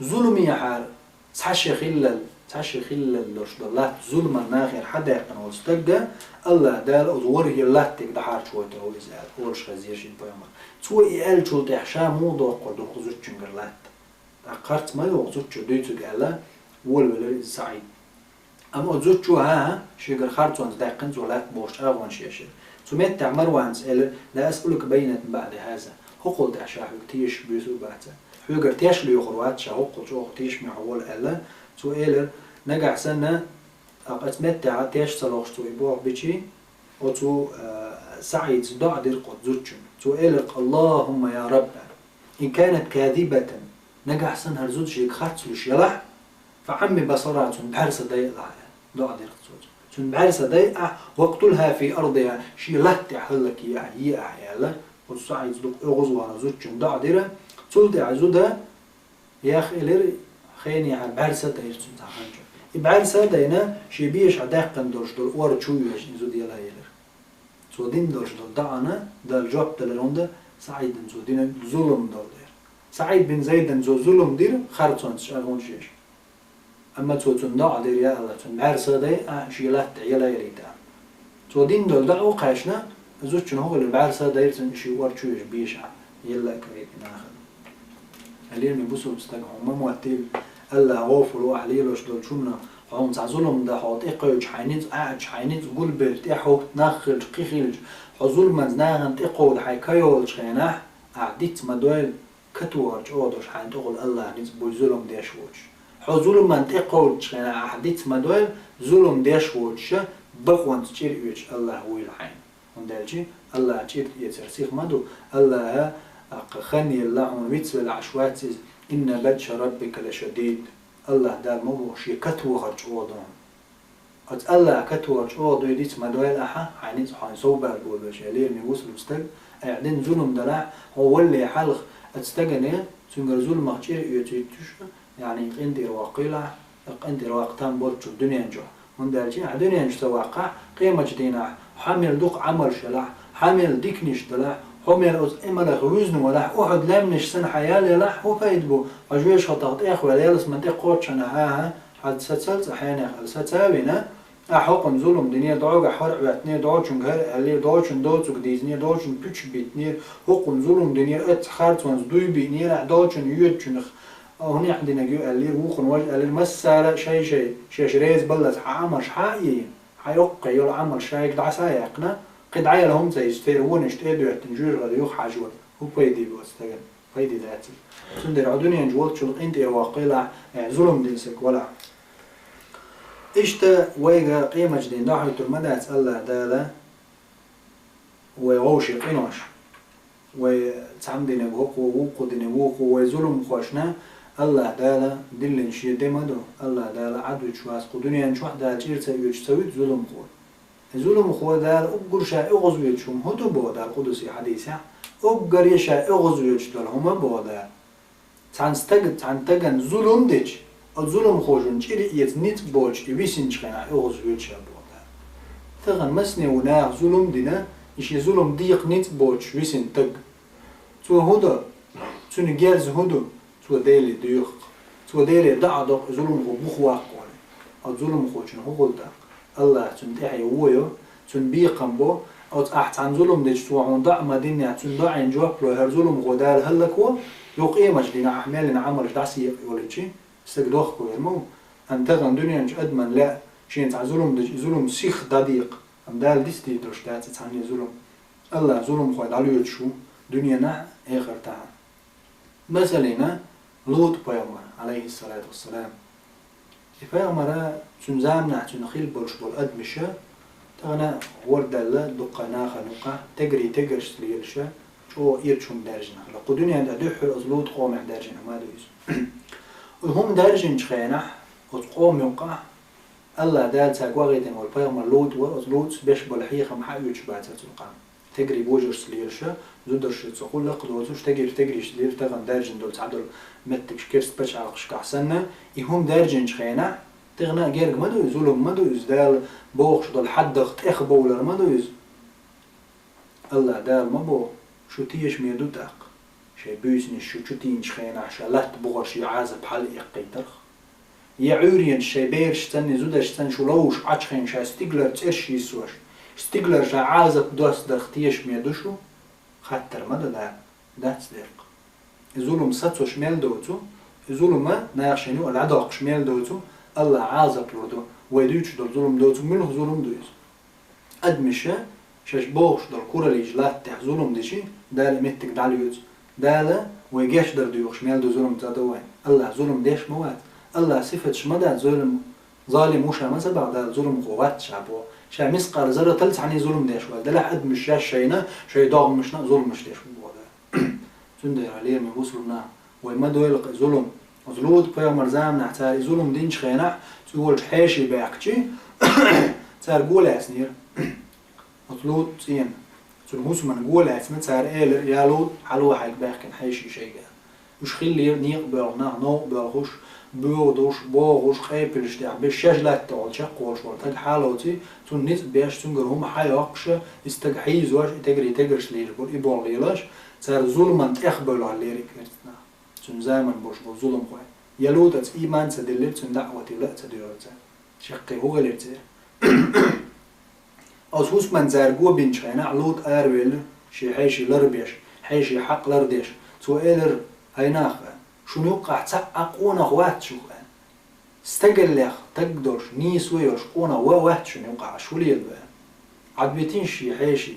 ظلم يحال تحشي خلل لوش ضلات ظلما ناخر حدا يقن واستجا الله دال أدوره الله تك دحار شوية هو إزال أولش خزير شين بيامر تو إيال شو تحشا مو دوق ودوق زوج جنجرلات أقرت ما يوق زوج دويتك ألا ولا سعيد أما زوج ها شجر خارتون دقن زولات بوش أغون شيشة سمعت مروان سأل لا أسألك بينة بعد هذا هقول دعشة حقتيش بيسو بعته حجر تيش لي خروات شهقول شو تيش محول ألا سؤال نجح سنة أتمتع تيش صلاح تو يبوع بيجي وتو سعيد ضع درقة زوجن سؤالك اللهم يا رب إن كانت كاذبة نجح سنة هرزوج يخرج لش يلح فعمي بصرات بحرس ضيق ضع درقة زوج سن بحرس ضيق واقتلها في أرضها شي لا تحلك يا هي أحيالا والسعيد دق أغزو على زوجن ضع درة تولد عزودا يا أخي لر خيني على بعرسة تيرتون تحنجو بعرسة دينا شي بيش عداقن دولش دول أور تشويش إنزو ديالها يلر سو دين دولش دول دعنا دال جواب دلروندا سعيد إنزو دين ظلم دول دير سعيد بن زيد إنزو ظلم دير خارتون تشاغون شيش أما تو تندع دير يا الله تن بعرسة دي شي لا تعيلا يريتا سو دين دول دعو قاشنا زوجن هو اللي بعرسة ديرتن شي أور تشويش بيش يلا كريت ناخذ اللي بيبصوا بستجمعوا ما موتيل ألا غوفل وأحليلوش دول شومنا هم تعزلهم ده حاط إقيج حينيز قاعد حينيز قول برتاحو نخل قيخيلج حزول من ناغن تقود حيكايول شيناح قعدت مدوال كتورج أودش حين تقول الله نيز بوزلهم ديشوش حزول من تقود شيناح قعدت مدوال زلهم ديشوش بخوان تشير يوش الله هو الحين وندالجي الله تشير يترسيخ مدو الله خني الله ونبيتس العشوات إن بطش ربك لشديد الله دار مو شي كتوغج أوضون قد الله كتوغج أوضو يديت مدوال أحا حينيز حين صوبة البولوش يلير نيوصل مستق أعدين ظلم دلع هو اللي حلق أتستغني سنجر ظلم أخير يتيتوش يعني قندر واقيلع قندر واقتان بولتشو الدنيا نجو من دالجي الدنيا نجو تواقع قيمة جدينا حامل دوق عمل شلع حامل ديكنيش دلع حمل أز إملا خوزن ولا أحد لمنش سن حيالي لا هو فايدبو أجويش خطأت إخوة ليلس من تقوتشنا ها حد ستسلت أحيانا ستساوينا أحقن ظلم دنيا دعوة حرق واتني دعوشن غير اللي دعوشن دوتك ديزني دعوشن بيتش بيتني حقن ظلم دنيا اتخارت وانز دوي بيتني دعوشن يوتشن هني عندنا جو اللي روخن وجه اللي مسالة شيء ريز بلس عمل حقيقي حيوقع يول عمل شايك دعسايقنا قد عيالهم زي يستيرون يشتهدوا يحتنجور غدا يوخ حاجور هو فايدي بوستغل فايدي ذاتي سندر عدوني انجوات شلق انت واقيلع ظلم دينسك ولا اشتا ويغا قيمة جدين نحو ترمدا الله دالا وغوشي قينوش وتعمدين بوقو ووقو دين ووقو وظلم خوشنا الله دالا دلن شي دمدو الله دالا عدو شواس قدوني انشوح دالا تيرتا يوش سويت ظلم خور ظلم خو دار أقر شاء غزويت شوم هتو بودار قدسي حديثة أقر يشاء غزويت دار هما بودار عن تجن ظلم ديج الظلم خوجن شيء يتنيت بولش يبيسين شخنا يغز ويلش أبوه تغن مسني وناه ظلم دينا إشي ظلم ديق نيت بولش ويسين تج تو هدا تو نجارز هدا تو ديلي ديوخ تو ديلي دعدق ظلم خو بخواق قولي الظلم خوجن هو قلتا الله تنتحي ويو تنبيقن بو أو أحسن ظلم ديج تو عن ضع مدينة تندع جواب لو هر ظلم غدال هلكوا يقيمش لنا أحمالنا عمل دعسي ولا شيء استقدوخ كلامه أن تغن دنيا مش أدمن لا شيء تاع ظلم ديج ظلم سيخ دقيق أم دال ديستي درش دات تعني ظلم الله ظلم خواد عليه شو دنيا نا آخر تاع مثلنا لوط بيامر عليه الصلاة والسلام بيامر تنزامنا تنخيل برش بول أدمشة تغنا ورد الله دقنا خنقة تجرش ليلشة شو يرشون درجنا لقد دنيا دحر أزلوط قوم درجنا ما دويس وهم درجن شخينا وتقوم يقع الله دال ساقواغيتن والبيامر لوط وأزلوط بيش بالحقيقة محايوش باتت القام تجري بوجرس ليرشة زودرش تقول لك دوزوش تجريش لير تغن درجن دول تعدل متكش كيرس بش عقش كحسنا يهم درجن شخينا تغنا جيرج ما دويز ظلم ما دويز دال بوخش دول حد اخ بولر ما دويز الله دال ما بو شو تيش ميدو تاق شي بيسني شو تين شخينا شلات بغش يعازب حل يقيترخ يعورين شي بيرش تاني زودش تاني شو لوش عشخين شا ستيغلر تيرش يسوش ستيغلر شا عازب دوس درختيش ميدوشو خاطر ما دا تصدق ظلم ساتو شمال دوتو ظلم ما ناقشينو العداق شمال دوتو الله عازب لردو ويدوش دول ظلم دوتو منه ظلم دويز أدمشة شاش بوش دول كورا ليجلات تح ظلم ديشي دال متك داليوز دال ويجاش در ديوخ شمال دو ظلم تادوين الله ظلم ديش موات الله صفة شمدا ظالم وشا ما سبع دال ظلم قوات شعبو شا مسقال زرا تلت عني ظلم ديش وال دل حد مش شاش شينا شي داغ مشنا ظلم مش ديش وال تندر عليه من وصلنا وما دويل ظلم زلود بيا مرزام نحتاج ظلم دينش خينا تقول حاشي باقتي تار قول اسنير مطلوب تين تنهوس من قول اسمه تار إيلر يالود حلو حق باقي حاشي شيء مش خلي نيق بيرنا نوق بيرخش بيودوش باغوش خيبلش تاع بالشاش لا تقول شقول شو تاع حالوتي تنيت باش تنقرهم حياقش استجحيز واش تجرش ليش بقول يبغى ليلاش تار ظلم تخبل على ليرك تن زمن بوش ظلم خوي يلودت إيمان تدلل تن دعوة لا تديرت شقي هو غلط أسوس من زارجو بنشينا علود أرويل شي حيشي لربيش حيشي حق لرديش سؤال هيناخ شنو يقع تأقونا خوات شو استقلخ تقدرش نيس ويش قونا ووات شنو يقع شو ليه عدبتين شي حيشي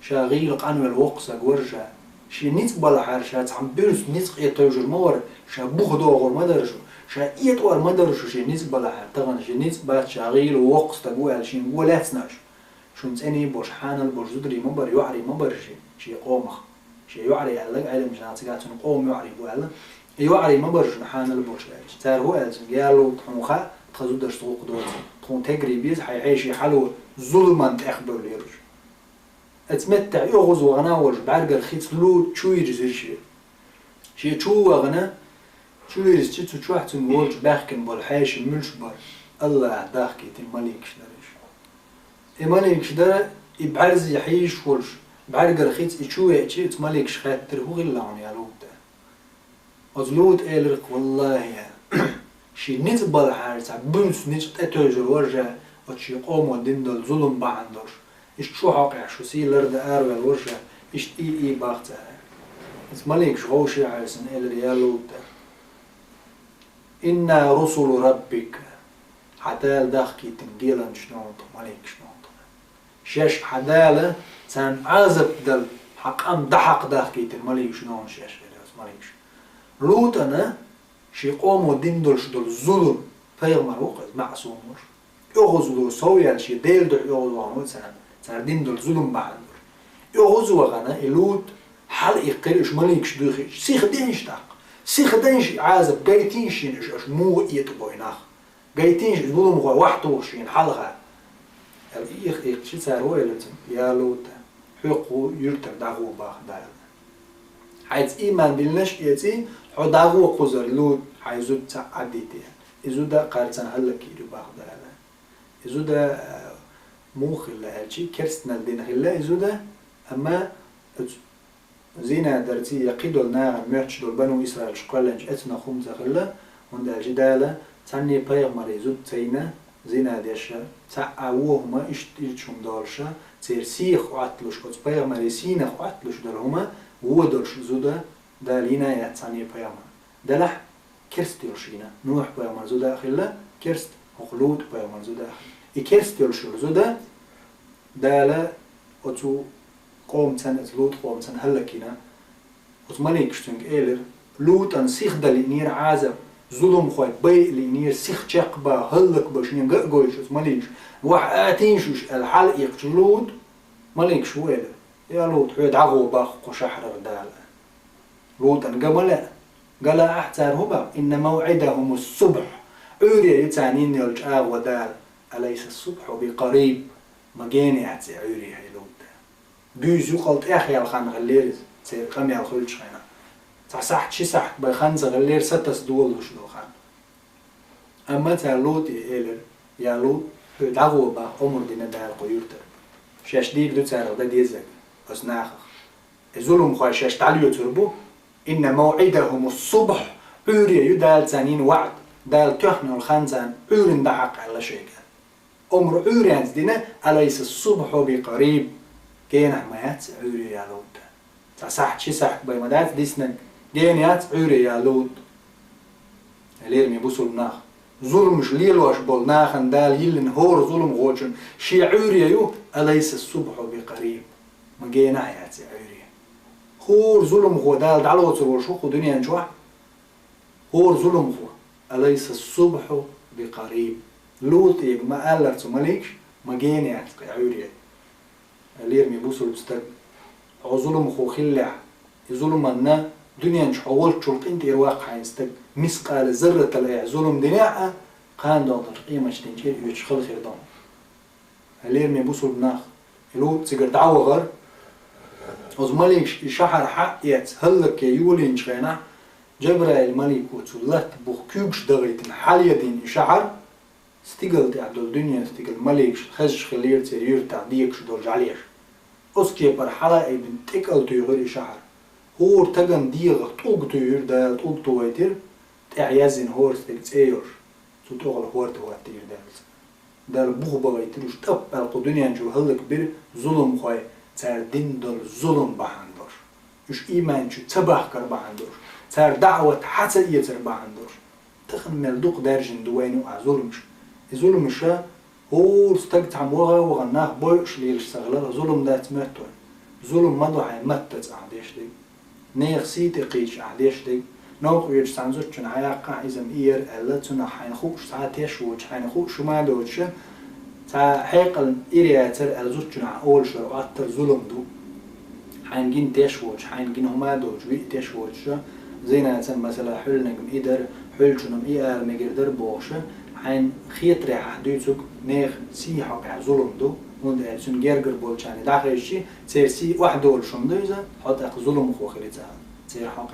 شاغيل قانون الوقصة ورجع شي نيت بلا حرشات عم بيرس نيت قيتوج المور شا بوخدو غور ما درجو شا ايتوار ما درجو شي نيت بلا حر تغن شي نيت بات شاغيل ووقص تقول شي نقولاتناش شو نتاني بوش حانل بوش زدري مبر يعري مبر شي قومخ شي يعري علق علم جناتيات قوم يعري بوال يعري مبر شو حانل بوش تار هو قالوا تخوخا تخزو درش طوق دوت تخون تجري بيز حيعيش حلو ظلما تخبر ليرج اتمتع يغز وغناوج بعرق الخيط لو تشوي جزير شي تشو وغنا تشوي جزير تشو حتن ولج باخكن بالحاش ملش بار الله داخكي تماليك شدرش إماليك شدر يبعرز يحيش ولش بعرق الخيط يشوي اتشي تماليك شخاتر هو غير لعن يا لود أزلود إلرك والله يا شي نتبال حارس بنس نت أتوجر ورجع وتشي قوم ودندل ظلم بعندر إيش شو حقيقة شو سي لرد أروي الورشة إيش إي باقتها إنت مالك شغوشي عايزن إلى ريالو إن رسل ربك حتى داخكي تنجيلا شنوط مالك شنوط شاش حدالة سان عازب دل حق أم دحق داخكي تنمالك شنون شاش مالك لوت أنا شي قومو دندل شدل ظلم فيغمر وقت معصومر يغزو سويا شي ديل دو يغزو عنو سردين دول ظلم بعندر يغزو غنا إلود حل يقرش مالكش دوخيش سيخ دينش تاق سيخ دينش عازب جايتينش ينش مو يتبويناخ جايتينش ظلم هو وحطوشين حلغة الإيخ شي سارو إلتم يا لود حقو يلتر دعو باخ دايل حيث إيمان بالنش يتي حد عقو قزر لود حيزود عديتي إذا قارتن هلا كيلو باخذ هذا إذا مو خلا هالشي كرستنا الدين خلا إذا أما زينا درتي يقيدوا لنا مرتش دول بنو إسرائيل شقلنج أتنا خمسة خلا وند الجدالة تاني بيغ مريزود تينا زينا ديشا تعاوهما إشتيشهم دارشا تيرسيخ وعطلوش كوت بيغ مريسينا وعطلوش دارهما ودرش زودا دالينا يتاني بيغ دلح كرست يرشينا نوح بيغ مرزودا خلا كرست وخلود بيغ مرزودا كرست يرشور زودا دالا وتو قوم تن لوط قوم تن هلكينا وتملك شتنك إيلر لوط أن سيخ دالينير عازب ظلم خوي بي لينير سيخ تشقبا هلك باش نقويش ماليش وحاتينشوش الحلق يقتلود مالك شويلة يا لوط حيد عغو باخ قشحر دال لوط أن قال أحتار هبا إن موعدهم الصبح عوري يتعنين يلجأ ودال أليس الصبح بقريب مجاني أعطي عوري هاي لوط بيزو قلت أخي الخان غليرز تسير قمي الخلج خينا صحت شي صحت بخنز غلير ستس دول وشلو خان أما تالوت إيلر يا لوط دعوة با عمر دينا دار قيورتا شاش ديك لو تسارغ دا ديزك بس ناخخ الظلم خواه شاش تعليو تربو إن موعدهم الصبح عوري يدال تانين وعد دال كهنة الخانزان عورن دا حق على شيكا عمر عوريانز دينا أليس الصبح بقريب كينا حمايات عوري يا لوط صحت شي صحت بيمدات ديسنك جينيات عوري يا لوط ليرمي بوصل ناخ ظلم شليل واش بول ناخن دال يلن هور ظلم غوشن شي عوري يو أليس الصبح بقريب ما جينا حياتي عوري هور ظلم غو دال دعلو تروشو خو دنيا نجوع هور ظلم غو أليس الصبح بقريب لوط ما قالت مالكش ما جينا عوري ليرمي بوصل بستك ظلم خو خلع ظلم أن دنيا نش حولت شرط انت الواقع يستك مسقال ذرة الأع ظلم دنيا قان دونر قيمة تنجيل يشخل خير دون هلير مي بوصل بناخ لو تسجر دعوة غر ملك شحر حق يتهلك يولين شغينا جبرائيل ملك وتولت بوكيوش دغيت حالية دين شحر استقل تعدل الدنيا استقل ملك خش خلير تير تعديك شدور جعليش أسكي برحلة ابن تكل تيغري شحر هور تجن ديغ طوق تير دا طوق تويتر تعيزن هور استير تطوغل هور تويتر دال بوخ بغيتروش تب القدنيا نجو هلك بير ظلم خوي تار دين دل ظلم بحندور يش إيمان شو تباه كر بحندور تار دعوة حتى يتر بحندور تخن ملدوق درجن دوينو ظلمش ظلمش هور استقطع وغا وغناخ بوش ليش سغلا ظلم ده تمتون ظلم مدو حي متت عديش دي نيخ سيتي قيش عديش دي نوق ويش سانزوش چون عياقا إزم إير ألا تنا حين خوش ساعتيش وش حين خوش ما دوش تا حيقل إيرياتر ألزوش چون أول شو عطر ظلم دو حين جين تيش وش حين جين هما دوش وي تيش وش زينا تن مثلا حل نجم إدر حل چونم إير مجردر بوش حين خيط ريح دوتك نيخ سي حق ظلم دو وند ألسون جرجر بولشاني داخل شيء تصير سي واحد دول شندوزة حط أخ ظلم خو خليتها تصير حق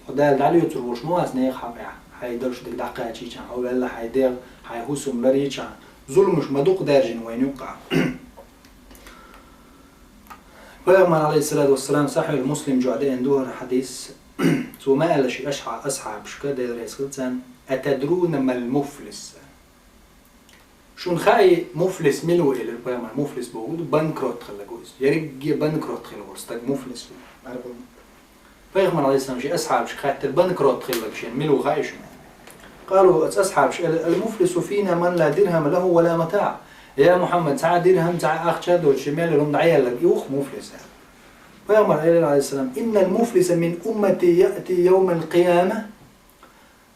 خدا الدليل تروش مو أثناء حق حيدرش دك دقة شيء كان أو لا حيدر حيحوسم بري كان ظلم مش مدوق درجن وين يوقع پیغمبر عليه الصلاة والسلام صحيح المسلم جعده عنده حديث ثم ما قال شيء أصحاب شكا داير يسكتن أتدرون ما المفلس شون خاي مفلس ملو إلى البيامر مفلس بقول بنكروت خلقوس يرجع بنكروت خلقوس تاج مفلس پیغمبر عليه السلام شيء أصحاب شكات البنكروت خلق شيء ملو خايش قالوا أصحاب المفلس فينا من لا درهم له ولا متاع يا محمد تعال درهم تعال أخ شاد والشمال لهم دعيا لك يوخ مفلس پیغمبر عليه السلام إن المفلس من أمتي يأتي يوم القيامة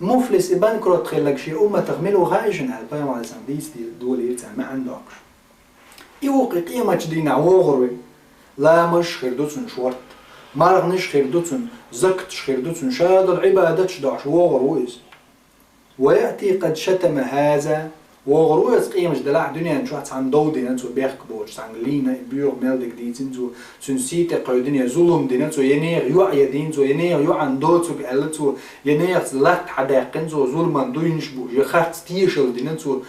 مفلس بنكروت خلق شيء أمة تغمله غايشن على پیغمبر عليه السلام ديس دول يرتع ما عندكش يوقي قيمة دينا وغروي لا مش خير دوتن شورت مارغ نش خير دوتن زكت خير دوتن شاد العبادة شدعش وغرويز ويأتي قد شتم هذا وغرو يسقيمش دلع دنيا نشوف عن دودي نتو بيخ بوش عن لينا بيور ميلدك دي تنتو سنسيت قيدنيا ظلم دي نتو ينير يوع يدينتو ينير يوع عن دوتو قالتو ينير لات حداقنتو ظلما دوينش بو يخات تيشل دي نتو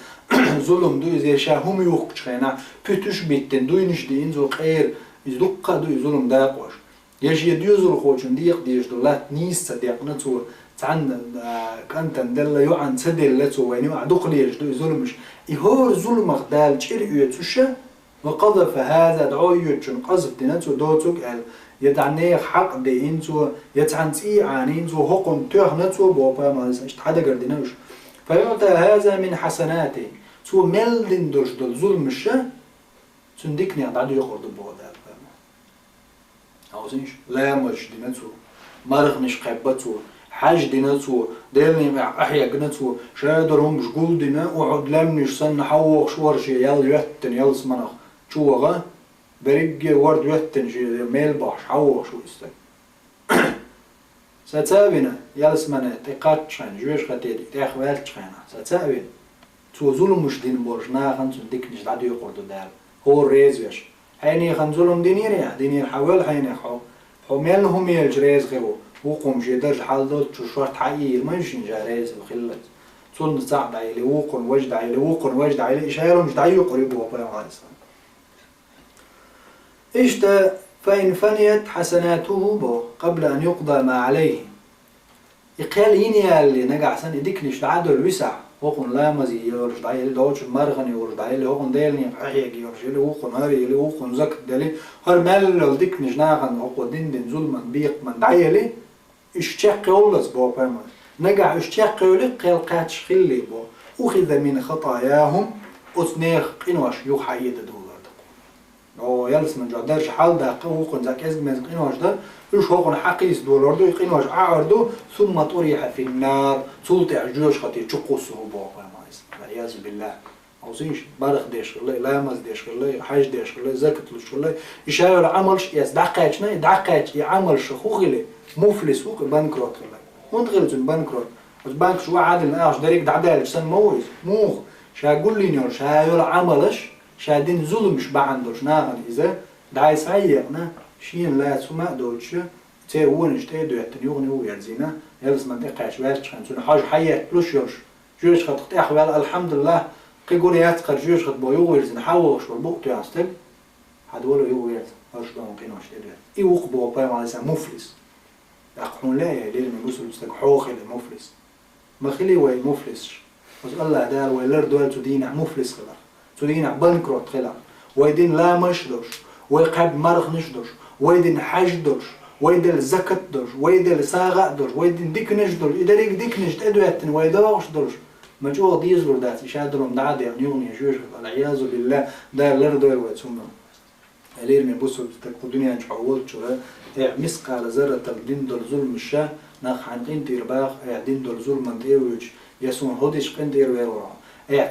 ظلم دو زي شاهم يوق تشخينا بتوش بيتن دوينش دي انزو خير يزدق دو ظلم داقوش يجي يديوزر خوشن ديق ديش دولات نيس صديق نتو تعن كانت ندل يوعن سدل لتو وين يوع دقليش دو ظلمش يهور ظلم غدال تشير يتوشا وقذف هذا دعو يتشن قذف دينتو دوتوك ال يدعني حق دي انتو يتعنتي عن انتو حكم توه نتو بوبا ما لسش حدا قردناش فيعطى هذا من حسناته تو ملدن دوش دول ظلمش تندكني عدو يقرد بودا عاوزينش لا مش دينتو مرغنش قبتو حاج دينتو ديلني احيا قنتو شادرهم شقول دينا وعد لمنش سن حوق شورشي يل يهتن يل سمنخ شوغا بريق ورد يهتن شي ميل باش حوق شو استك ستابنا يل سمنه تقات شان جوش خطيدي تاخ والت شانا ستابنا تو ظلم مش دين بورش ناخن تندكنش دعدو يقردو دال هو ريزوش حيني خن ظلم دينير حاول حيني حو ميلهم يلجريز غيرو وقوم جدرج حال دوت شوشوار حقيقي ما يمشي جاريز بخلت صون صعب عيلي وقن وجد عيلي إشارة مش دعي قريب وقيام عالسان إشتا فإن فنيت حسناته بو قبل أن يقضى ما عليه يقال يني اللي نقع سن يديكنش تعادل الوسع وقن لا مزي يورج دعيلي دوتش مرغني يورج دعيلي وقن ديلني بحيق يورج لي وقن هاري لي وقن زكت دلي هر مال لو ديكنش ناغن وقو دين ظلما بيق من دعيلي اشتاق يولز بو بامر نقع اشتاق يولق يلقاتش خلي بو أخذ من خطاياهم أثنيخ قنوش يوحيد دولار دقو يلس من جادرش حال داقه وقن زاك ازمز قنوش دا يش هوقن حقيس دولار دو قنوش عاردو ثم طريح في النار سلطع جوش خطي تشقصه بو بامر والعياذ بالله عاوزينش بارخ ديش الله لامز ديش الله حاج ديش الله زكت لش الله يشاور عملش يس دقاتشنا دقاتش يعمل شخوخلي مفلس وق بانكروت الله منتغلزن بانكروت بس بانك شو عادل ناش داريك دعدالش سن مويز موخ شا قول لي نور شا يول عملش شا دين ظلمش بعندوش ناغن إذا دعي سعيقنا شين لا سمع دولش تي ونش تي دو يتنيوغني ويرزينا يلز منطقة شوالش خانسون حاج حيات بلوش يوش جوش خط قطع أحوال الحمد لله قي قولي ياتقر جوش خط بو يوغيرزن حاوغش والبوقتو يعستل حد ولو يوغيرزن هرش دون قينوش تيدوير إي وقبو وقايم على سا مفلس يقحون لا يا ليل من قصر مستقحوخ المفلس ما خلي وي مفلسش بس الله دار ويلر دول تدينع مفلس خلق تدينع بنكروت خلق ويدين لا مشدوش ويقعد مرخ نشدوش ويدين حجدوش ويدين زكتدوش ويدين ساغدوش ويدين ديكنشدوش إداريك ديكنش تدويتن ويدوغشدوش مجوغ ديزلور دات يشادلهم دعاد يغنيوني يشوش والعياذ بالله دار لر دول ويتسمم ليل من قصر الدنيا نشعوض شوها مسقال ذرة الدين دول ظلم الشاه ناخ عن قنتير باخ دين دول ظلم ديروج يسون هودش قنتير ويرورا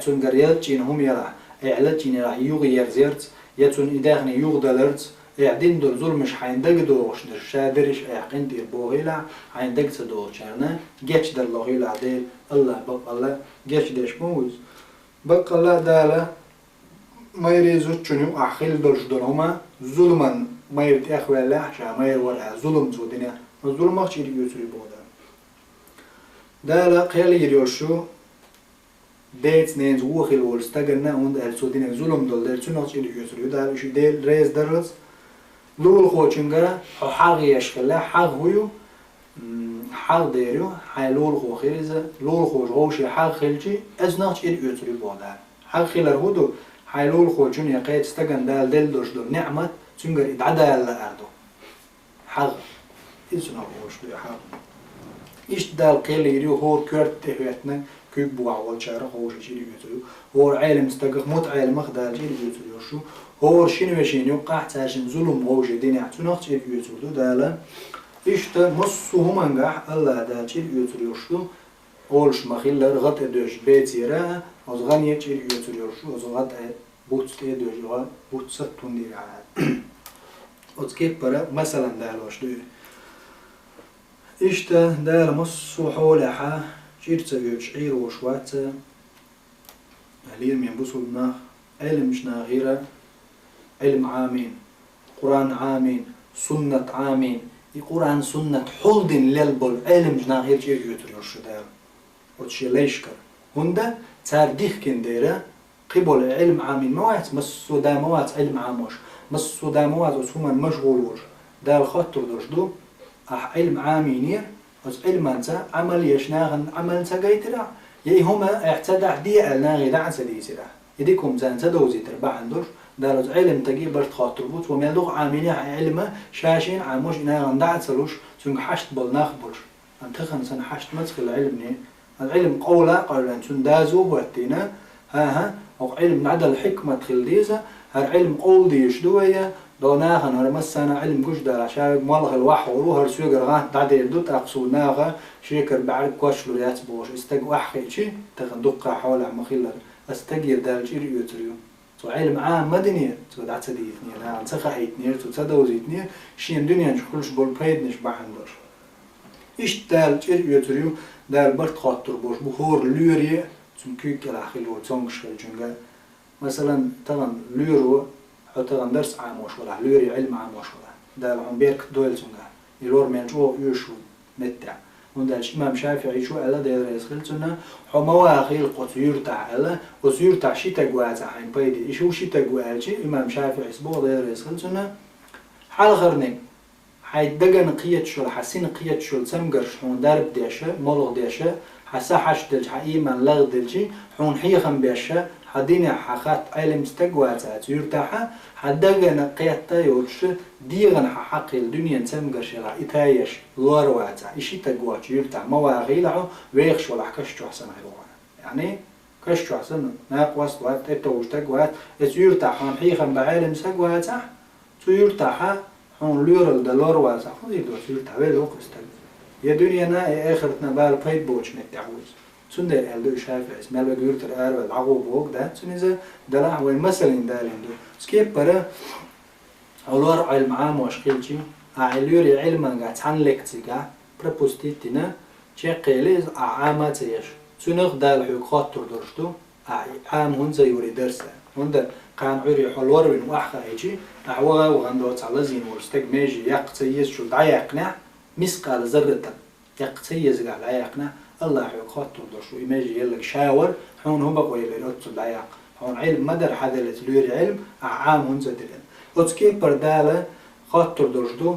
تون قريات هم يرع علتين راح يغير زيرت يتون إداغني يغدلرت دين دول ظلم مش حيندق دوغش در شادرش قنتير بوغيلا حيندق تدور شارنا جيش در لغيلا ديل الله بق الله جيش ديش موز بق الله دالا ما يريزو تشنو أخيل دولش دولهما ظلما ما يرتي أخوة لا عشان ما يرورها ظلم زودنا الظلم ما تشيل يسري بودا دالا قيل يريوشو ديت نينز وخيل ورستقلنا عند السودين ظلم دول دير تشنو تشيل يسري دالا شو ديل ريز درس لول خوشنجرا أو حاغ يشكله حاغ هيو حاغ ديريو حي لول خو خيرزة لول خوش غوشي حاغ خيلشي أزناش تشيل يسري بودا حاغ خيلر هودو حي لول خوشن يقيت استقن دال دل دوش دول نعمة تنقر يتعدى أردو حاغ إنسان أبوش لي حاغ إيش دال قيل يريو هو كرت تهوتنا كيب بوع والشارع هو شيء يجوزيو هو عالم استقق موت عالم أخذ شيء يجوزيو شو هو شنو وشين يوقع تاشن ظلم هو جدين يعتنق شيء يجوزيو دالا إيش تا مصهم أنجح الله دا شيء يجوزيو شو أولش مخيل رغت دوش بيتيرا أزغانية شيء يجوزيو شو أزغات بوت تيدوش يغا بوت ستون دي عاد أتكيب برا مثلا دالوش دوي إشتا دال مصو حولها شيرتا يوش عير وشواتا العلم ينبسطنا علم مشنا غيره علم عامين قرآن عامين سنة عامين القرآن سنة حلد للبول علم مشنا غير جير يتريوش دار وتشي ليشكر هندا تارديخ كنديرة قبل علم عامين موات مسو دا موات علم عاموش مسو دا موات وسوما مشغولوش دار خاطر دوش دو علم عامينير علم أنت عمل يشناغن عمل أنت قيترع يي هما اعتدع دي الناغي دع سديسرع يديكم زان تدوزي تربع عندوش دارت علم تجي برد خاطر بوت وميلوغ عاميني علم شاشين عموش ناغن دع سلوش سنج حشت بول ناخبوش أنتخن سن حشت مدخل علمني العلم قولا قولا تندازو بواتينا ها أو علم نعدل الحكمة تخلديزة هالعلم قول ديش دوية دوناهن هرمسنا علم قش دار عشان مالغ الوح وروه السويقر غاه دعدي يدوت أقصو ناغا شيكر بعد كواشلو ياتبوش استق وحخي شي تغندقها حول مخيلا استقير دار جير يوتريو تو علم عام مدني تو دعت ديتني لا انسخ حيتني تو تدوزيتني شي الدنيا نشكلش بول بايد نش بحندر إيش دال جير يوتريو دال برد خاطر بوش بخور لوري تمكيك الأخيلو تونغش الجنجا مثلا تغن لورو حتى درس عاموش ولا لوري علم عاموش ولا دال عم بيرك دول تونغا يلور من جو يشو متع وندالش إمام شافعي شو ألا داير يسخلتنا حمواخي القطير تعالى قطير تاع شي تقوات عين بايدي إيشو شي تقوالشي إمام شافعي سبوع داير يسخلتنا حال غرنين حيدقن قيت شول حسين قيت شول سمقر حون دارب ديشة مولغ ديشة حسا حش دلج حقيما لغ دلجي حون حيخم بيشة حديني حخات علم استقواتات يرتاحا حدقن قيتا يوتش ديغن حقي الدنيا سمقر شلا إتايش لورواتا إشي تقوات يرتاح مواغي لعو ويخش ولا حكشتو حسن غيروان يعني كشتو حسن ناقوست وات اتوش تقوات يرتاح حون حيخم بعلم سقواتا تو يرتاحا حون لورل دلور واسع خذي دو سيرتها ويلو كستل يا دنيا نا آخرتنا بال بايد بوش نتعوز سند الدو شافع اسمه الوجورت الأربع العقوب وق ده سنيزة دلع والمثل دالين دو سكيب برا أولور علم عام واشقيلشي أعلوري علما قاعد عنلك تيجا بربوستيتنا شيء قليز عامات يش سنخ دال حق خاطر درشتو عام هنزا يوري درسه هندا كان عري حلور من واحد هيجي أعوغا وغندوت على زين ورستق ميجي يقتيز شو دعي يقنع مسقال زرتا يقتيز قال يقنع الله يخاطر شو إيماجي يلك شاور حون هم بقوا يلوت العياق حون علم مدر حدا لتلوير علم عام هنزا دلن وتسكي بردالة خاطر درشدو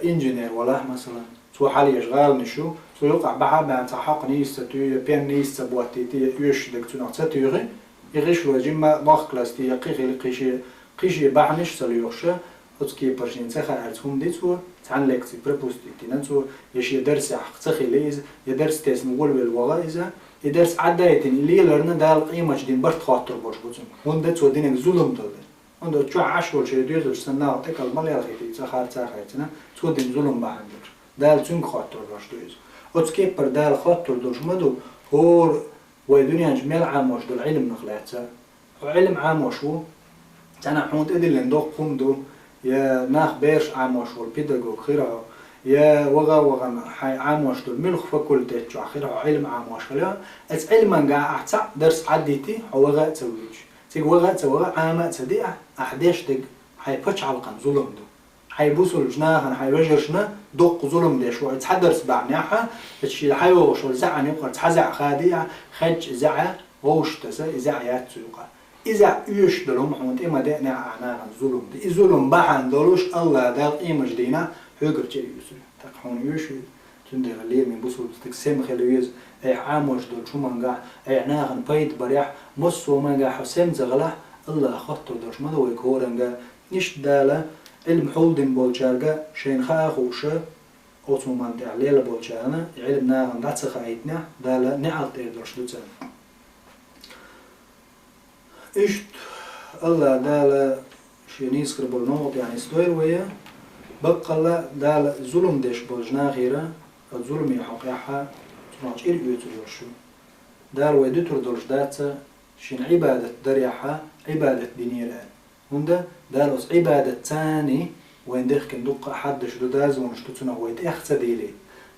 إنجينير ولا مثلا سو حالي يشغال نشو سو يقع بحا بان تحق نيستا تيو بيان نيستا بواتيتي يوش دك تنعتا تيغي يغيش لجيما باخ كلاستي يقيخي قيشي بعنش سليوخشا وتسكي برشين سخا أرتهم ديتو تعلقتي بربوستيتي نانتو يشي درس حقتخي ليز يدرس تيس نقول بالوغايزة يدرس عدايتين اللي لرنا دال قيمة جدين برد خاطر باش بوزن هون دتو دينك ظلم دولين هون دو تشو عشول شي ديوز سناو تكال مالي الخيتي سخار تاخيتنا تو دين ظلم بحندر دال تون خاطر باش دويز وتسكي بر دال خاطر دوش مدو هور ويدنيا جميل عاموش دول علم نخلاتها وعلم عاموشو تانا حونت ادل ندوق قومدو يا ناخ بيرش عاموش والبيداغوغ خيرها يا وغا عاموش دول ملخ فاكولتات شو خيرها علم عاموش خليها اس علما قاع احتع درس عديتي وغا تسويش تيق وغا تسوغا عامة تديع احداش دق حيبتش علقن ظلم دو حيبوسوا الجناخن حيوجرشنا دوق ظلم دي شو تحدرس بعناحة تشي الحيوش والزعني وقر تحزع خاديع خج زعا غوش تسا زعيات سوقا إذا يوش دلهم حمد إما دينا أعناها الظلم دي الظلم بحن دلوش الله دال قيمة جدينا حقر جي يوسو تقحون يوش تندي غليل من بوسو تكسيم خلويز أي عاموش دول شو منقع أي عناغن بايد بريح مصو منقع حسين زغلح الله خطر دوش مدو يكورنقع نش دالة علم حولدين بولشارقا شين خاخوشة أوتو منطع ليلة بولشارنا علم ناغن داتسخ عيتنا دالة نعال تيردوش دوتان إشت الله دالة شينيس كربول نوط يعني ستوير ويا بقى الله دالة ظلم ديش بولجنا غيره الظلم يحقيحها تنعش إير يوتريوشو دال ويدتر دولش داتا شين عبادة دريحها عبادة دينيران هندا دالوس عبادة تاني وين دخك ندق حدش دو داز ونشتوتنا ويت اختا ديلي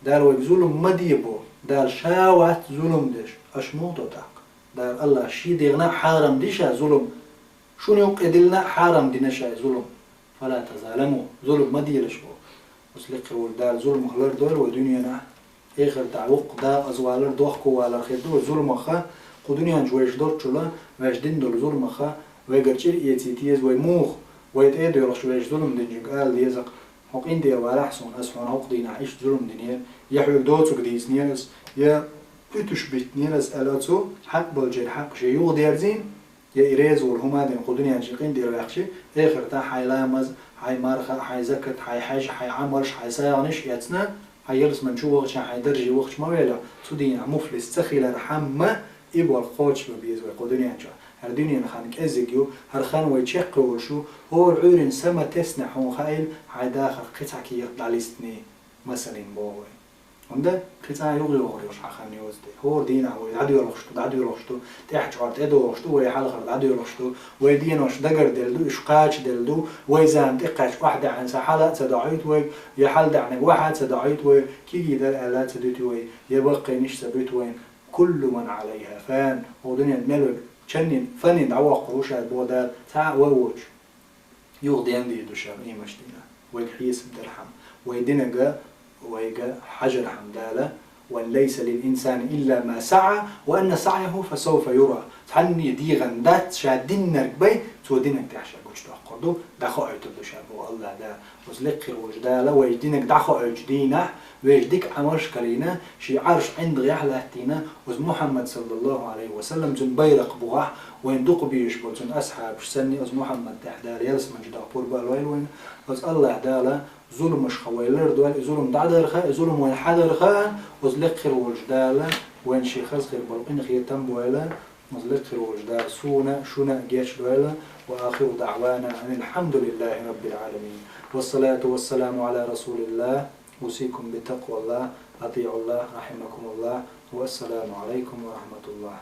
دال ويك ظلم مديبو دال شاوات ظلم ديش اشموتو تاق دار الله شي ديغنا حرام ديشا ظلم شون يقدلنا حرام دينا شا ظلم فلا تظالموا ظلم ما ديلش وسلق دار ظلم خلر دول ودنيا آخر تعوق دا أزوالر دوخ والر خدو ظلم خا قدنيا جويش دور چلا وش دين دول ظلم خا ويگرچر يتيتيز ويموخ ويتأدو يرش وش ظلم دينجك قال يزق حق إنتي ولا حسون أسفن حق دينا عيش ظلم دنيا يحوي دوتو قديس نيرس يا بيتوش بيت نيرس ألاتو حق بالجر حق شيء يوغ ديرزين يا إيريز والهما دين قدنيا جيقين دير ويخشي آخر تا حي لامز حي مارخا حي زكت حي حاج حي عمرش حي سايانش يتنا حي يلس من شو وقت حي درجي وقت ما ويلا سودين مفلس تخيل رحمة إبوال خوش ببيز وقدنيا جا هر دنيا خانك أزجيو هر خان ويشق وشو هو العور سما تسنح هو خايل حي داخل قطع كي يطلع ليستني مثلا بوي ونده قطع يغلي وغريوش حخان يوزدي هو دينا هو دعدو يرخشتو تحت شعرت ادو رخشتو وي حلقة دعدو يرخشتو وي دينوش دقر دلدو اشقاش دلدو وي زام تقاش واحدة عن سحالة تدعيت وي يحل دعنك واحد تدعيت وي كي يدر آلات تدوتي وي يبقى نش سبيت وين كل من عليها فان هو دنيا الملك شنين فنين دعوا قروشات بودار تاع ووش يغدي عندي دوشام ايمش دينا ويحيس بدرحم ويدينجا ويجا حجر حمدالة وأن ليس للإنسان إلا ما سعى وأن سعيه فسوف يرى تحني دي غندات شادين نركبي تودينك تحشى قوش تأخذوا دخو عتبدو شابو الله دا وزلقر وجدالة ويجدينك دخو عجدينه ويجديك عمرش كلينا شي عرش عند غيح لهتينا وز محمد صلى الله عليه وسلم جن بيرق بوح وين دوق بيشبو جن أصحاب سني وز محمد تحدال يلس من جدا قربا الويل وين وز الله دالة ظلم مش خويلر دول ظلم دعدر خا ظلم وين حدر خا وزلقر وجدالة وين شي خزخر بلقين خيتم بويلا وزلقر وجدال سونا شونا جيش دويلا وآخر دعوانا أن الحمد لله رب العالمين والصلاة والسلام على رسول الله أوصيكم بتقوى الله أطيعوا الله رحمكم الله والسلام عليكم ورحمة الله